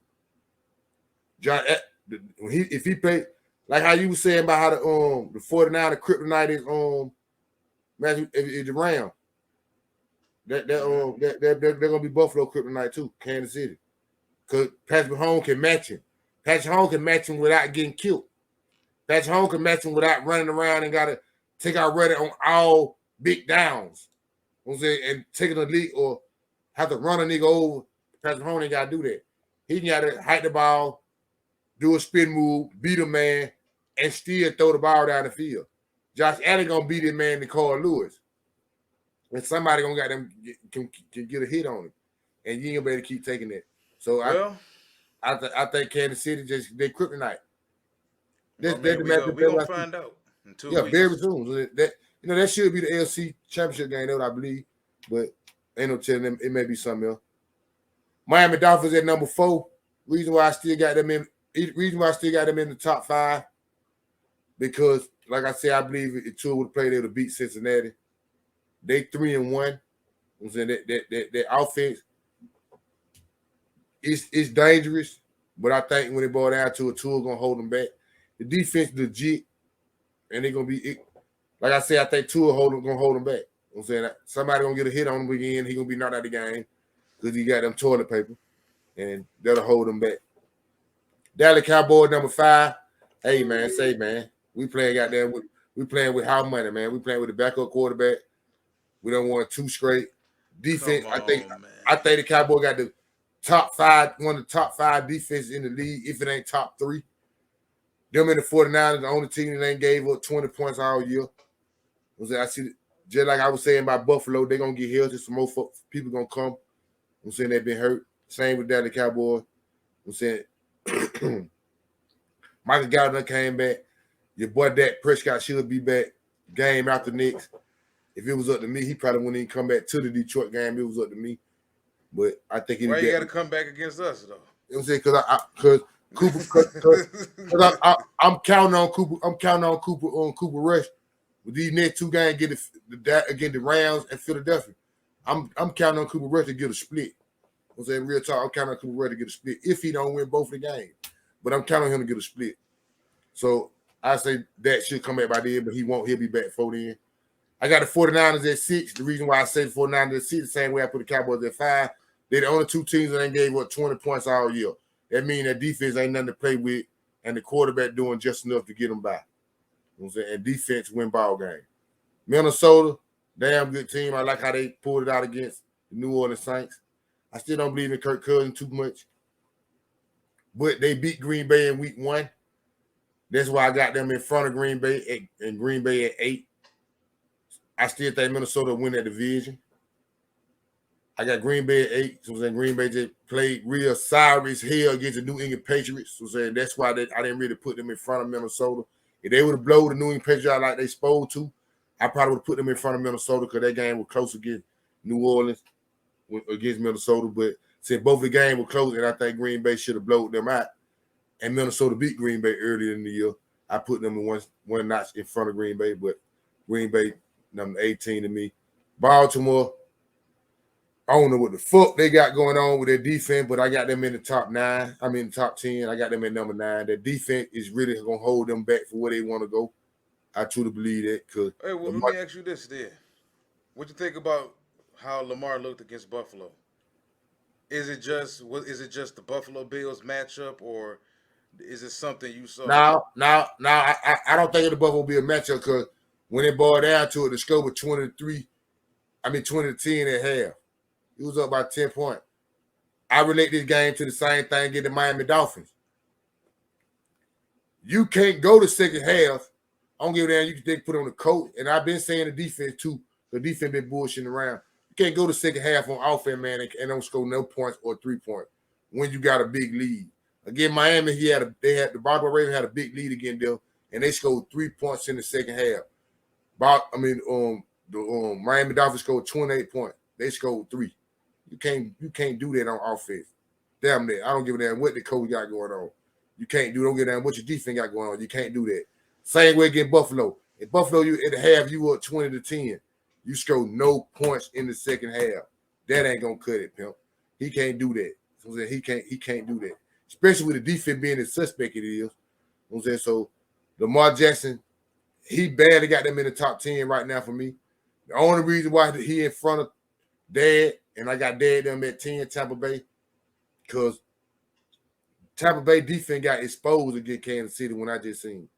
Speaker 1: If he play, like how you were saying about how the 49 kryptonite is Matthew is the Rams. They're gonna be Buffalo kryptonite too, Kansas City. Because Patrick Mahomes can match him. Patrick Mahomes can match him without getting killed. Patrick Mahomes can match him without running around and gotta take out running on all big downs. You know what I'm saying? And taking a lead or have to run a nigga over. Patrick Mahomes ain't gotta do that. He gotta hike the ball, do a spin move, beat a man, and still throw the ball down the field. Josh Allen gonna beat his man to Carl Lewis. And somebody gonna got them can get a hit on him. And you ain't gonna be able to keep taking that. So I think Kansas City just they kryptonite.
Speaker 2: We're gonna find out in 2 weeks.
Speaker 1: Very soon. That should be the AFC championship game, that's what I believe. But ain't no telling them it may be something else. Miami Dolphins at number 4. Reason why I still got them in the top 5. Because, like I said, I believe if Tua would play, they would have beat Cincinnati. They 3-1. I'm saying that offense is dangerous, but I think when it boils down to it, Tua gonna hold them back. The defense legit. and they're gonna be like I said. I think Tua gonna hold them back. You know what I'm saying somebody gonna get a hit on him again. He gonna be knocked out of the game because he got them toilet paper, and that'll hold him back. Dallas Cowboy number 5. Hey man, we playing goddamn with we playing with how money, man. We playing with the backup quarterback. We don't want 2 straight. Defense,
Speaker 2: Come on, man.
Speaker 1: I think the Cowboy got the top 5, one of the top 5 defenses in the league, if it ain't top 3. Them in the 49ers, the only team that ain't gave up 20 points all year. I see, just like I was saying about Buffalo, they're going to get healthy. Some more people going to come. I'm saying they've been hurt. Same with Dallas Cowboys. I'm saying Michael Gallup came back. Your boy Dak Prescott should be back game after next. If it was up to me, he probably wouldn't even come back to the Detroit game. It was up to me. But I think
Speaker 2: why you got to come back against us, though?
Speaker 1: You know what I'm saying? Because I'm counting on Cooper. I'm counting on Cooper Rush with these next 2 games against the Rams and Philadelphia. I'm counting on Cooper Rush to get a split. I'm saying real talk. I'm counting on Cooper Rush to get a split if he don't win both of the games. But I'm counting on him to get a split. So I say that should come back by then, but he won't. He'll be back for then. I got the 49ers at 6. The reason why I say the 49ers at 6, the same way I put the Cowboys at 5. They're the only 2 teams that ain't gave up 20 points all year. That means that defense ain't nothing to play with, and the quarterback doing just enough to get them by. You know what I'm saying? And defense win ball game. Minnesota, damn good team. I like how they pulled it out against the New Orleans Saints. I still don't believe in Kirk Cousins too much. But they beat Green Bay in week 1. That's why I got them in front of Green Bay and Green Bay at 8. I still think Minnesota will win that division. I got Green Bay at 8. So I'm saying Green Bay just played real sorry as hell against the New England Patriots. So I'm saying that's why I didn't really put them in front of Minnesota. If they would have blown the New England Patriots out like they supposed to, I probably would have put them in front of Minnesota because that game was close against New Orleans, against Minnesota. But since both the games were close, and I think Green Bay should have blown them out, and Minnesota beat Green Bay earlier in the year, I put them in one notch in front of Green Bay. But Green Bay, number 18 to me. Baltimore, I don't know what the fuck they got going on with their defense, but I got them in the top 9. I mean, top 10. I got them at number 9. Their defense is really going to hold them back for where they want to go. I truly believe that.
Speaker 2: Hey, well, let me ask you this then. What you think about how Lamar looked against Buffalo? Is it just the Buffalo Bills matchup, or is it something you saw?
Speaker 1: Now, I don't think the Buffalo will be a matchup because when it boiled down to it, the score was 20 to 10 at half. It was up by 10 points. I relate this game to the same thing against the Miami Dolphins. You can't go to second half. I don't give a damn. You can put on the coat. And I've been saying the defense too. The defense been bullshitting around. You can't go to second half on offense, man, and don't score no points or 3 points when you got a big lead. Again, Miami, the Baltimore Ravens had a big lead against them, and they scored 3 points in the second half. The Miami Dolphins scored 28 points. They scored 3. You can't do that on offense. Damn that. I don't give a damn what the coach got going on. You can't do. Don't give a damn what your defense got going on. You can't do that. Same way against Buffalo. In Buffalo, you at the half, you were 20 to 10. You scored no points in the second half. That ain't gonna cut it, pimp. He can't do that. So he can't do that. Especially with the defense being as suspect it is. You know what I'm saying? So Lamar Jackson, he barely got them in the top 10 right now for me. The only reason why he in front of Dad, and I got Dad them at 10, Tampa Bay, because Tampa Bay defense got exposed against Kansas City when I just seen.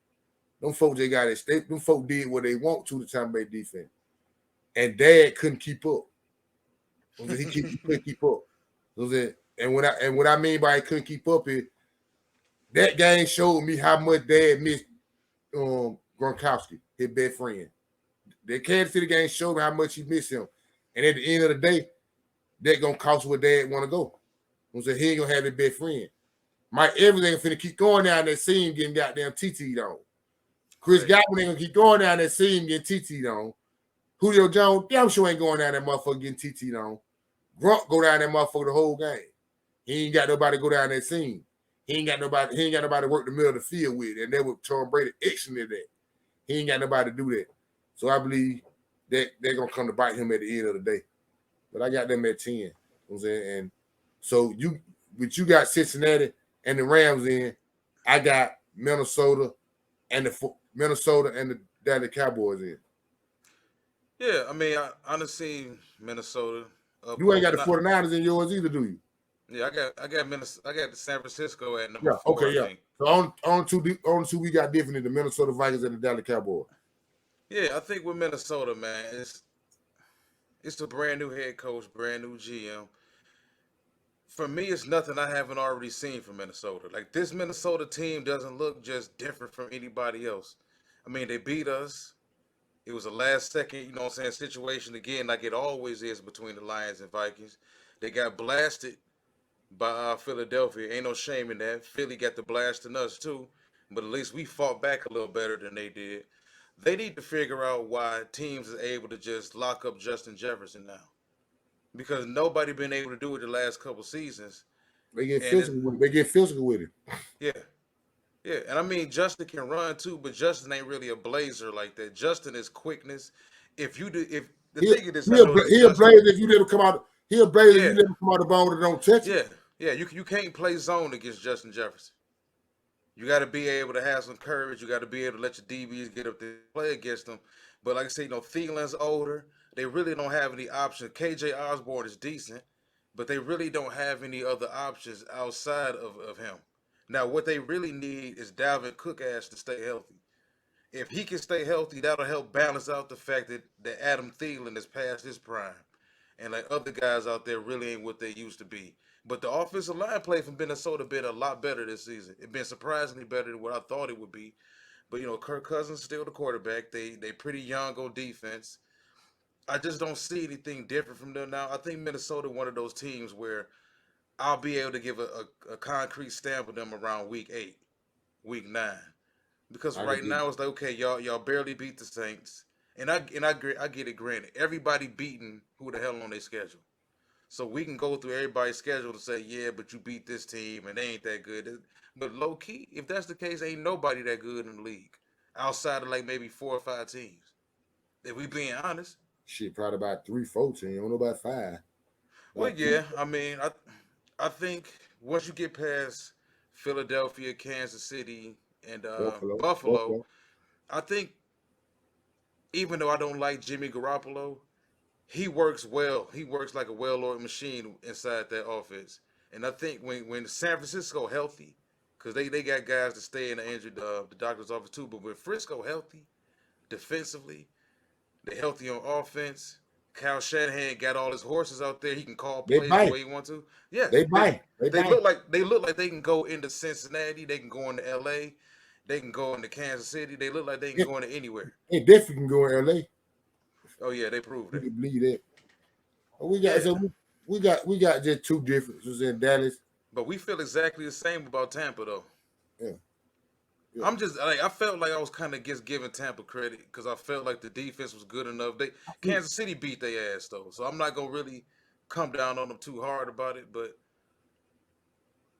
Speaker 1: Them folks them folks did what they want to the Tampa Bay defense. And Dad couldn't keep up. He couldn't keep up. And what I mean by he couldn't keep up is that game showed me how much Dad missed Gronkowski, his best friend. The Kansas City game showed me how much he missed him. And at the end of the day, that gonna cost where Dad want to go. He ain't gonna have his best friend. Mike Evans ain't finna keep going down that seam getting goddamn TT'd on. Chris Godwin ain't gonna keep going down that seam getting TT'd on. Julio Jones, damn sure ain't going down that motherfucker getting TT'd on. Gronk go down that motherfucker the whole game. He ain't got nobody go down that seam. He ain't got nobody to work the middle of the field with. And that was Tom Brady excellent at that. He ain't got nobody to do that. So I believe that they're gonna come to bite him at the end of the day. But I got them at 10. You know what I'm saying? And so you got Cincinnati and the Rams in. I got Minnesota and Minnesota and the Dallas Cowboys in.
Speaker 2: Yeah, I mean, I done seen Minnesota up
Speaker 1: You ain't
Speaker 2: close.
Speaker 1: got the 49ers in yours either, do you?
Speaker 2: Yeah, I got Minnesota. I got the San Francisco at number
Speaker 1: Yeah.
Speaker 2: 4,
Speaker 1: Okay.
Speaker 2: I
Speaker 1: Yeah.
Speaker 2: think.
Speaker 1: So on two we got different than the Minnesota Vikings and the Dallas Cowboys.
Speaker 2: Yeah, I think with Minnesota, man, it's a brand new head coach, brand new GM. For me, it's nothing I haven't already seen from Minnesota. Like, this Minnesota team doesn't look just different from anybody else. I mean, they beat us. It was a last second, you know what I'm saying, situation again, like it always is between the Lions and Vikings. They got blasted by Philadelphia. Ain't no shame in that. Philly got the blast in us too, but at least we fought back a little better than they did. They need to figure out why teams are able to just lock up Justin Jefferson now, because nobody been able to do it the last couple seasons.
Speaker 1: They get
Speaker 2: And it,
Speaker 1: physical with it. They get physical with it.
Speaker 2: yeah, yeah, and I mean Justin can run too, but Justin ain't really a blazer like that. Justin is quickness. If the thing is this, I noticed with
Speaker 1: He'll
Speaker 2: Justin.
Speaker 1: blaze if you let him come out. He'll blaze if
Speaker 2: Yeah,
Speaker 1: you let him come out the bone and don't touch it.
Speaker 2: yeah, yeah. You can't play zone against Justin Jefferson. You got to be able to have some courage. You got to be able to let your DBs get up there and play against them. But like I say, Thielen's older. They really don't have any options. KJ Osborne is decent, but they really don't have any other options outside of him. Now, what they really need is Dalvin Cook ass to stay healthy. If he can stay healthy, that'll help balance out the fact that Adam Thielen is past his prime. And like other guys out there really ain't what they used to be. But the offensive line play from Minnesota been a lot better this season. It's been surprisingly better than what I thought it would be. But Kirk Cousins still the quarterback. They pretty young on defense. I just don't see anything different from them now. I think Minnesota one of those teams where I'll be able to give a concrete stamp of them around week 8, week 9. Because
Speaker 1: I can
Speaker 2: right
Speaker 1: get
Speaker 2: now it's like, okay, y'all barely beat the Saints. And I get it, granted. Everybody beating who the hell on their schedule. So we can go through everybody's schedule and say, yeah, but you beat this team and they ain't that good. But low key, if that's the case, ain't nobody that good in the league outside of like maybe 4 or 5 teams. If we being honest.
Speaker 1: shit probably about 3-4 teams. I don't know about 5.
Speaker 2: Well,
Speaker 1: About 3.
Speaker 2: yeah, I mean, I think once you get past Philadelphia, Kansas City, and Buffalo,
Speaker 1: Buffalo.
Speaker 2: I think even though I don't like Jimmy Garoppolo, he works well. He works like a well-oiled machine inside that offense. And I think when San Francisco healthy, because they got guys to stay in the injured the doctor's office too, but when Frisco healthy, defensively, they healthy on offense. Kyle Shanahan got all his horses out there. He can call
Speaker 1: They
Speaker 2: plays the
Speaker 1: bite.
Speaker 2: way he wants to. Yeah,
Speaker 1: They bite. They
Speaker 2: they
Speaker 1: bite.
Speaker 2: look like they can go into Cincinnati. They can go into L.A. They can go into Kansas City. They look like they can go into anywhere.
Speaker 1: They definitely can go in LA.
Speaker 2: Oh yeah, they proved
Speaker 1: You
Speaker 2: that.
Speaker 1: can believe that. We got
Speaker 2: Yeah,
Speaker 1: so we got just 2 differences in Dallas.
Speaker 2: but we feel exactly the same about Tampa though.
Speaker 1: Yeah. Yeah.
Speaker 2: I'm just like I felt like I was kind of just giving Tampa credit because I felt like the defense was good enough. Kansas City beat their ass though, so I'm not gonna really come down on them too hard about it. But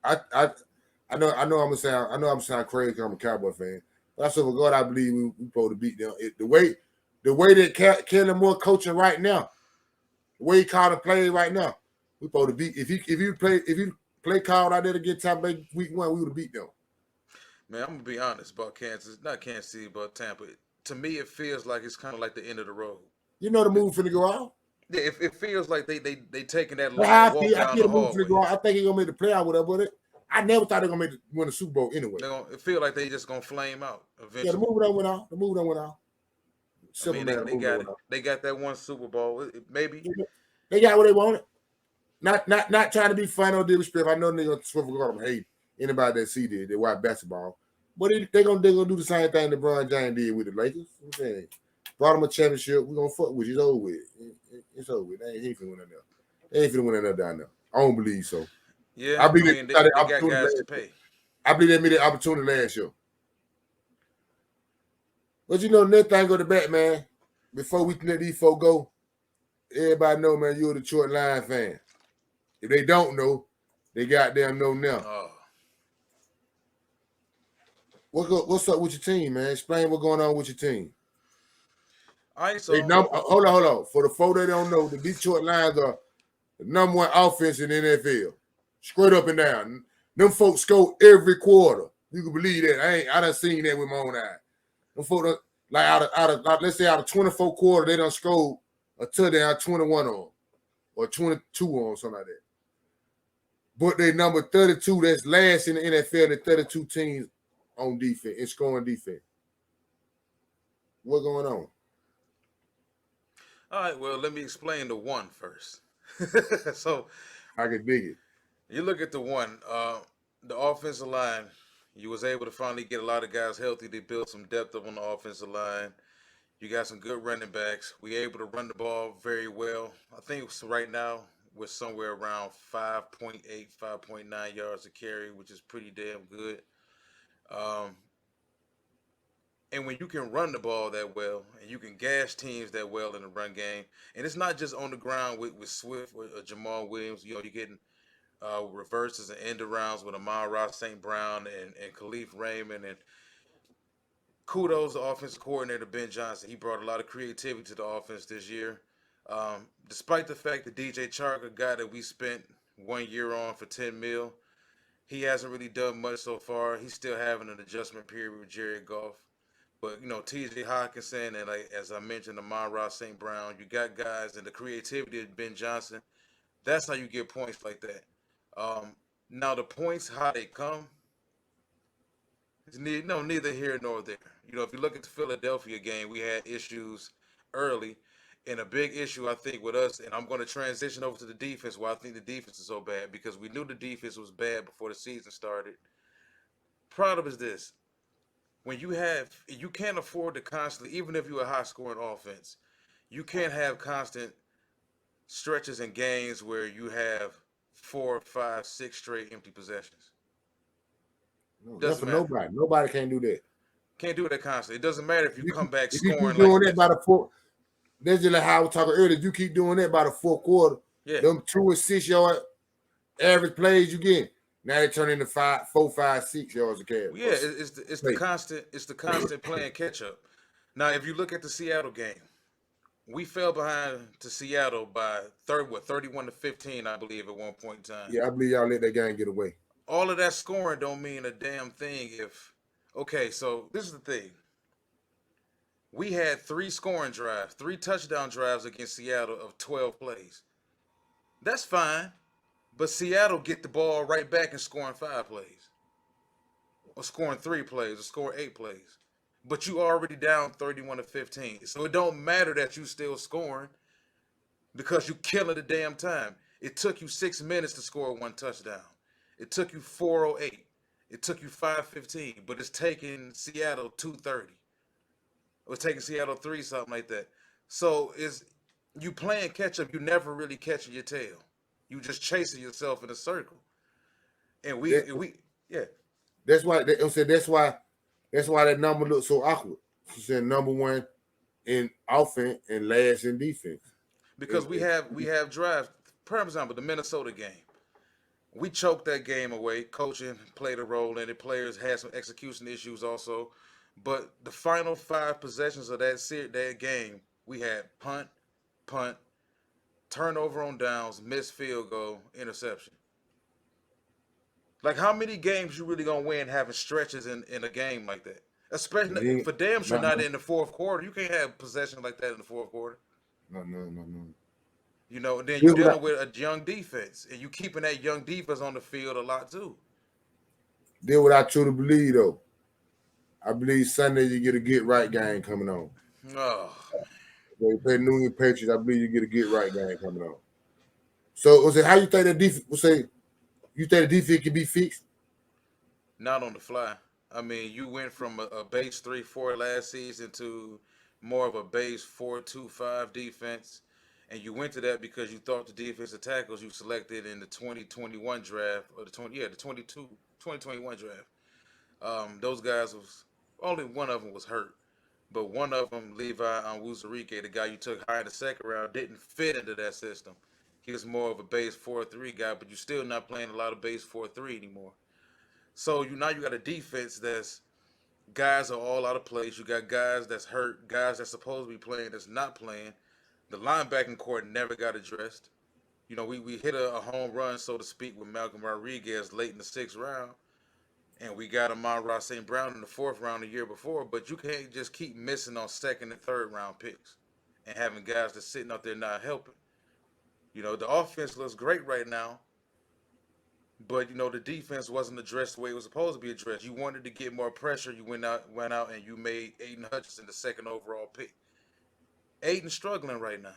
Speaker 1: I know I'm gonna sound crazy because I'm a Cowboy fan. But I said, for God, I believe we supposed to beat them. The way that Kellen Moore coaching right now, the way he called and played right now, we supposed to beat. If you play called out there to get Tampa Bay week 1, we would have beat them.
Speaker 2: man, I'm gonna be honest about not Kansas City, but Tampa. To me, it feels like it's kind of like the end of the road.
Speaker 1: You know the move finna go out.
Speaker 2: Yeah, it feels like they taking that
Speaker 1: But
Speaker 2: long walk
Speaker 1: I
Speaker 2: down
Speaker 1: feel
Speaker 2: the
Speaker 1: the move finna
Speaker 2: hallway.
Speaker 1: go out. I think he's gonna make the playoff with it. I never thought they were gonna win the Super Bowl anyway.
Speaker 2: It feel like they just gonna flame out
Speaker 1: Yeah, the
Speaker 2: eventually.
Speaker 1: move that went out. The move that went out.
Speaker 2: I mean,
Speaker 1: Simple man, the
Speaker 2: they
Speaker 1: move that
Speaker 2: got
Speaker 1: went
Speaker 2: it.
Speaker 1: out.
Speaker 2: They got that one Super Bowl. Maybe.
Speaker 1: They got what they wanted. Not trying to be funny or disrespect. I know they're gonna swivel on them. Hate anybody that see this, they watch basketball. But they're gonna do the same thing LeBron James did with the Lakers. I'm saying, brought them a championship. We're gonna fuck with you. It's over with. It's over with. They ain't finna win there. They ain't finna win that down there. I don't believe so.
Speaker 2: Yeah,
Speaker 1: I
Speaker 2: I
Speaker 1: believe
Speaker 2: mean
Speaker 1: they got the
Speaker 2: they got
Speaker 1: opportunity
Speaker 2: guys
Speaker 1: last
Speaker 2: to
Speaker 1: year.
Speaker 2: pay.
Speaker 1: I believe they made the opportunity last year. But the next thing go to bat, man. Before we let these folk go, everybody know, man, you're a Detroit Lions fan. If they don't know, they goddamn know now.
Speaker 2: Oh,
Speaker 1: What's up with your team, man? Explain what's going on with your team.
Speaker 2: all right.
Speaker 1: They
Speaker 2: So
Speaker 1: hold on. For the folk that don't know, the Detroit Lions are the number 1 offense in the NFL. Straight up and down. Them folks score every quarter. You can believe that. I done seen that with my own eye. Before like out of let's say out of 24 quarters, they done scored a touchdown 21 on or 22 on something like that. But they number 32, that's last in the NFL, the 32 teams on defense and scoring defense. What's going on?
Speaker 2: All right, well, let me explain the one first. So
Speaker 1: I can dig it.
Speaker 2: you look at the one, the offensive line. You was able to finally get a lot of guys healthy. They built some depth up on the offensive line. You got some good running backs. We able to run the ball very well. I think right now we're somewhere around 5.8, 5.9 yards a carry, which is pretty damn good. Um, and when you can run the ball that well and you can gash teams that well in the run game, and it's not just on the ground with Swift or Jamal Williams, you're getting reverses and end arounds with Amon-Ra St. Brown and Khalif Raymond. And kudos to offensive coordinator Ben Johnson. He brought a lot of creativity to the offense this year. Despite the fact that DJ Chark, a guy that we spent 1 year on for 10 mil, he hasn't really done much so far. He's still having an adjustment period with Jared Goff. But, T.J. Hawkinson and, like, as I mentioned, Amon-Ra St. Brown, you got guys and the creativity of Ben Johnson. That's how you get points like that. Now, the points, how they come, is neither here nor there. If you look at the Philadelphia game, we had issues early. And a big issue, I think, with us, and I'm going to transition over to the defense, why I think the defense is so bad, because we knew the defense was bad before the season started. Problem is this. When you can't afford to constantly, even if you're a high-scoring offense, you can't have constant stretches and games where you have 4, 5, 6 straight empty possessions.
Speaker 1: No, that's
Speaker 2: Doesn't
Speaker 1: for
Speaker 2: matter.
Speaker 1: nobody. Nobody can do that.
Speaker 2: Can't do that constantly. It doesn't matter if you come back
Speaker 1: If you keep
Speaker 2: scoring like
Speaker 1: doing that
Speaker 2: this.
Speaker 1: by the fourth, that's just like how I was talking earlier. If you keep doing that by the fourth quarter,
Speaker 2: Yeah.
Speaker 1: them 2 or 6 yard average plays you get, now they turn into 4, 5, 6 yards a carry.
Speaker 2: Yeah, it's the constant playing catch up. Now, if you look at the Seattle game, we fell behind to Seattle by 31-15, I believe, at one point in time.
Speaker 1: Yeah, I believe y'all let that game get away.
Speaker 2: All of that scoring don't mean a damn thing okay, so this is the thing. We had 3 scoring drives, 3 touchdown drives against Seattle of 12 plays. That's fine, but Seattle get the ball right back and scoring 5 plays. Or scoring 3 plays, or scoring 8 plays. But you already down 31-15. So it don't matter that you still scoring because you killing the damn time. It took you 6 minutes to score 1 touchdown. It took you 4:08. It took you 5:15, but it's taking Seattle 2:30. It was taking Seattle 3, something like that. So is you playing catch up, you never really catching your tail. You just chasing yourself in a circle. And we yeah.
Speaker 1: That's why that's why that number looks so awkward. She said number 1 in offense and last in defense.
Speaker 2: Because we have drives. For example, the Minnesota game. We choked that game away. Coaching played a role in it. Players had some execution issues also. But the final 5 possessions of that game, we had punt, turnover on downs, missed field goal, interception. Like, how many games you really gonna win having stretches in a game like that? Especially for damn sure not in the fourth quarter. You can't have possession like that in the fourth quarter.
Speaker 1: No.
Speaker 2: Then you're dealing with a young defense, and you keeping that young defense on the field a lot too.
Speaker 1: Then what I truly believe though, I believe Sunday you get a get right game coming on.
Speaker 2: Oh,
Speaker 1: They play New England Patriots. I believe you get a get right game coming on. So, how you think that defense? You think the defense can be fixed?
Speaker 2: not on the fly. I mean, you went from a base 3-4 last season to more of a base 4-2-5 defense, and you went to that because you thought the defensive tackles you selected in the 2021 draft or the 2021 draft. Those guys was only one of them was hurt, but one of them, Levi Onwuzurike, the guy you took high in the second round, didn't fit into that system. He was more of a base 4-3 guy, but you're still not playing a lot of base 4-3 anymore. So you got a defense that's guys are all out of place. You got guys that's hurt, guys that's supposed to be playing that's not playing. The linebacking core never got addressed. We hit a home run, so to speak, with Malcolm Rodriguez late in the 6th round. and we got Amon-Ra St. Brown in the 4th round the year before, but you can't just keep missing on 2nd and 3rd round picks and having guys that's sitting out there not helping. The offense looks great right now, but the defense wasn't addressed the way it was supposed to be addressed. You wanted to get more pressure. You went out and you made Aiden Hutchinson the 2nd overall pick. Aiden's struggling right now.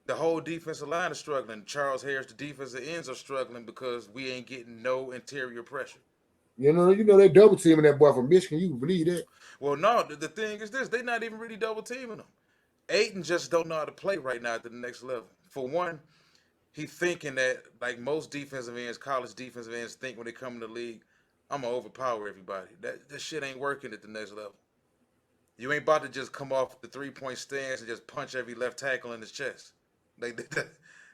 Speaker 2: The whole defensive line is struggling. Charles Harris, the defensive ends are struggling because we ain't getting no interior pressure.
Speaker 1: They double teaming that boy from Michigan. You can believe that?
Speaker 2: Well, no. The thing is this: they're not even really double teaming him. Aiden just don't know how to play right now at the next level. For one, he thinking that like most defensive ends, college defensive ends think when they come in the league, I'm gonna overpower everybody. That shit ain't working at the next level. You ain't about to just come off the 3-point stance and just punch every left tackle in his chest.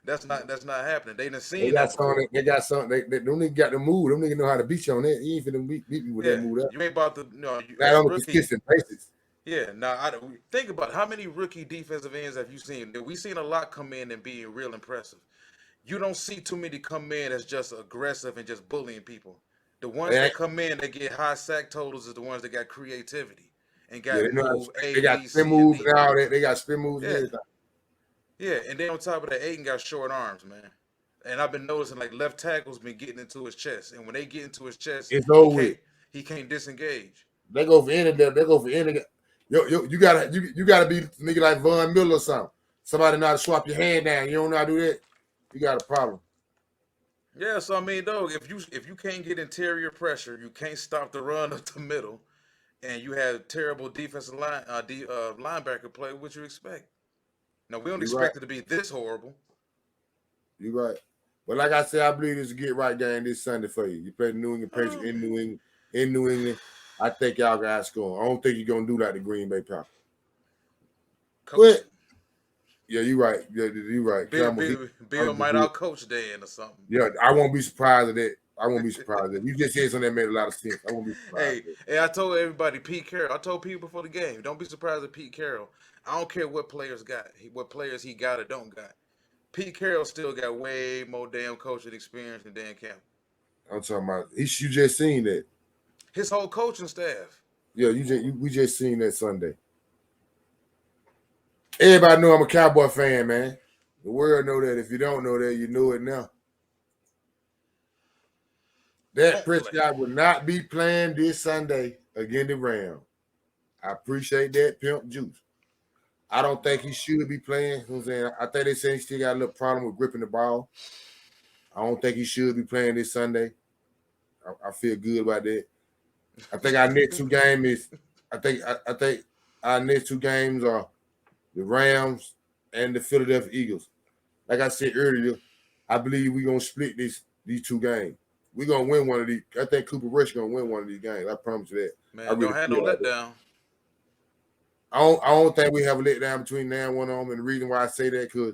Speaker 2: That's not happening. They done seen that.
Speaker 1: They got something. They don't even got the move. Them niggas know how to beat you on that. You ain't finna beat me with that move.
Speaker 2: You ain't about to.
Speaker 1: Not on a consistent basis.
Speaker 2: Yeah. Now, think about it. How many rookie defensive ends have you seen? We've seen a lot come in and being real impressive. You don't see too many come in that's just aggressive and just bullying people. The ones that come in that get high sack totals is the ones that got creativity and got move
Speaker 1: They got spin moves and all that. They got spin moves and everything.
Speaker 2: Yeah, and then on top of that, Aiden got short arms, man. And I've been noticing like left tackle's been getting into his chest, and when they get into his chest,
Speaker 1: it's over.
Speaker 2: He can't disengage.
Speaker 1: They go for any. They go for any. You gotta be nigga like Von Miller or something. Somebody know how to swap your hand down. You don't know how to do that. You got a problem.
Speaker 2: Yeah, so I mean, though, if you can't get interior pressure, you can't stop the run up the middle, and you have terrible defensive line linebacker play, what you expect? Now, we don't expect it to be this horrible.
Speaker 1: You're right. But like I said, I believe this is a get-right game this Sunday for you. You play the New England Patriots in New England. I think y'all guys score. I don't think you're going to do like the Green Bay Packers. But, yeah, you're right. Yeah, you're right.
Speaker 2: Bill might out-coach Dan or something.
Speaker 1: Yeah, I won't be surprised at that. I won't be surprised at that. You just said something that made a lot of sense. I won't be surprised.
Speaker 2: Hey, I told everybody, Pete Carroll. I told people before the game, don't be surprised at Pete Carroll. I don't care what players he got or don't got. Pete Carroll still got way more damn coaching experience than Dan Campbell.
Speaker 1: I'm talking about you just seen that.
Speaker 2: His whole coaching staff.
Speaker 1: Yeah, we just seen that Sunday. Everybody know I'm a Cowboy fan, man. The world know that. If you don't know that, you know it now. Dak Prescott will not be playing this Sunday against the Rams. I appreciate that, Pimp Juice. I don't think he should be playing. You know what I'm saying? I think they say he still got a little problem with gripping the ball. I don't think he should be playing this Sunday. I feel good about that. I think our next two games is I think our next two games are the Rams and the Philadelphia Eagles. Like I said earlier, I believe we're gonna split these two games. We're gonna win one of these. I think Cooper Rush gonna win one of these games. I promise you that.
Speaker 2: Man, really don't have no letdown.
Speaker 1: I don't think we have a letdown between now and one of them. And the reason why I say that, because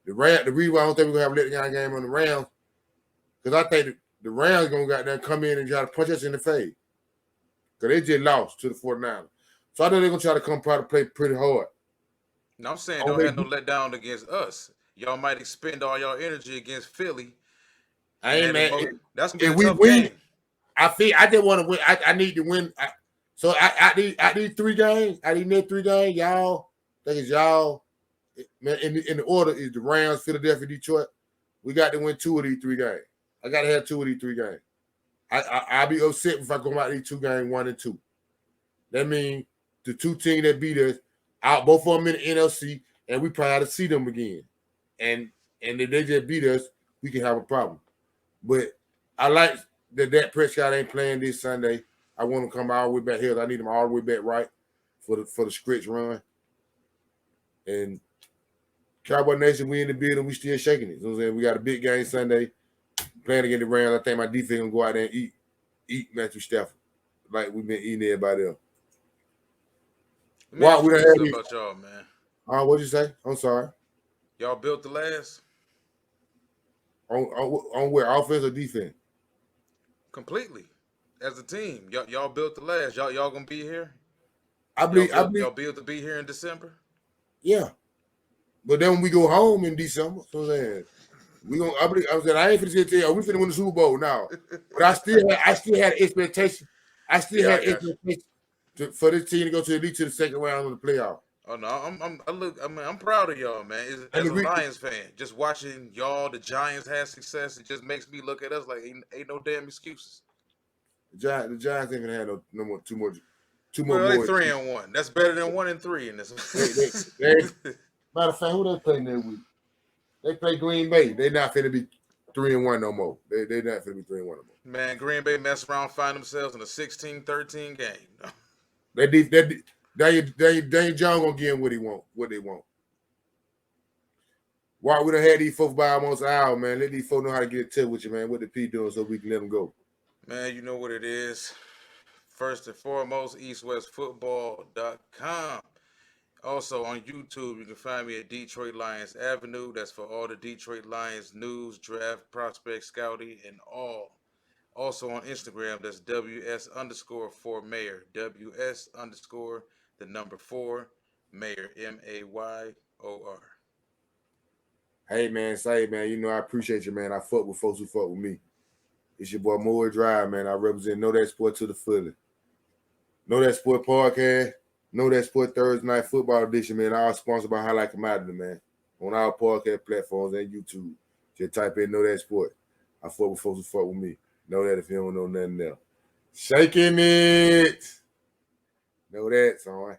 Speaker 1: the reason why I don't think we're going to have a letdown game on the Rams, because I think the Rams going to goddamn come in and try to punch us in the face. Because they just lost to the 49ers. So I know they're going to try to come play pretty hard.
Speaker 2: No, I'm saying don't have no letdown against us. Y'all might expend all y'all energy against Philly.
Speaker 1: I ain't mad.
Speaker 2: That's going to be a tough game.
Speaker 1: I just want to win. I need to win. So I need 3 games. I need 3 games. Y'all, I think it's y'all. Man, in the order is the Rams, Philadelphia, Detroit. We got to win 2 of these 3 games. I got to have 2 of these 3 games. I'll be upset if I go out these 2 games 1 and 2. That means the 2 teams that beat us out, both of them in the NFC, and we probably have to see them again. And if they just beat us, we can have a problem. But I like that Dak Prescott ain't playing this Sunday. I want him to come all the way back here. I need him all the way back right for the stretch run. And Cowboy Nation, we in the building. We still shaking it. You know what I'm saying? We got a big game Sunday. Playing against the Rams. I think my defense going to go out there and eat Matthew Stafford like we've been eating everybody else.
Speaker 2: Why we don't have about y'all, man?
Speaker 1: What'd you say? I'm sorry.
Speaker 2: Y'all built the last?
Speaker 1: On where? Offense or defense?
Speaker 2: Completely. As a team, y'all built the last. Y'all gonna be here?
Speaker 1: I believe
Speaker 2: y'all built to be here in December.
Speaker 1: Yeah, but then when we go home in December, so then I ain't finna sit there. We finna win the Super Bowl now. But I still had expectation. I still had expectation for this team to go to at least to the second round of the playoff.
Speaker 2: Oh no, I'm proud of y'all, man. As a Lions fan, just watching y'all, the Giants have success, it just makes me look at us like ain't no damn excuses.
Speaker 1: The Giants ain't gonna have no more two more.
Speaker 2: Well, they 3-1. That's better than 1-3 in this.
Speaker 1: Matter of fact, who they playing that week? They play Green Bay. They not finna be 3-1 no more. They not finna be 3-1 no more.
Speaker 2: Man, Green Bay mess around, find themselves in a 16-13 game.
Speaker 1: Daniel Jones gonna give him what they want. Why we done had these folks by almost an hour, man? Let these folks know how to get in touch with you, man. What the P doing so we can let them go.
Speaker 2: Man, you know what it is. First and foremost, eastwestfootball.com. Also on YouTube, you can find me at Detroit Lions Avenue. That's for all the Detroit Lions news, draft, prospect, scouting, and all. Also on Instagram, that's WS_4Mayor. WS_4 Mayor. MAYOR.
Speaker 1: Hey, man, you know I appreciate you, man. I fuck with folks who fuck with me. It's your boy Moore Drive, man. I represent Know That Sport to the fullest. Know That Sport podcast. Know That Sport Thursday Night Football edition, man. All sponsored by Highlight Commodity, man. On our podcast platforms and YouTube. Just type in Know That Sport. I fuck with folks who fuck with me. Know that if you don't know nothing else. Shaking it. Know that, son.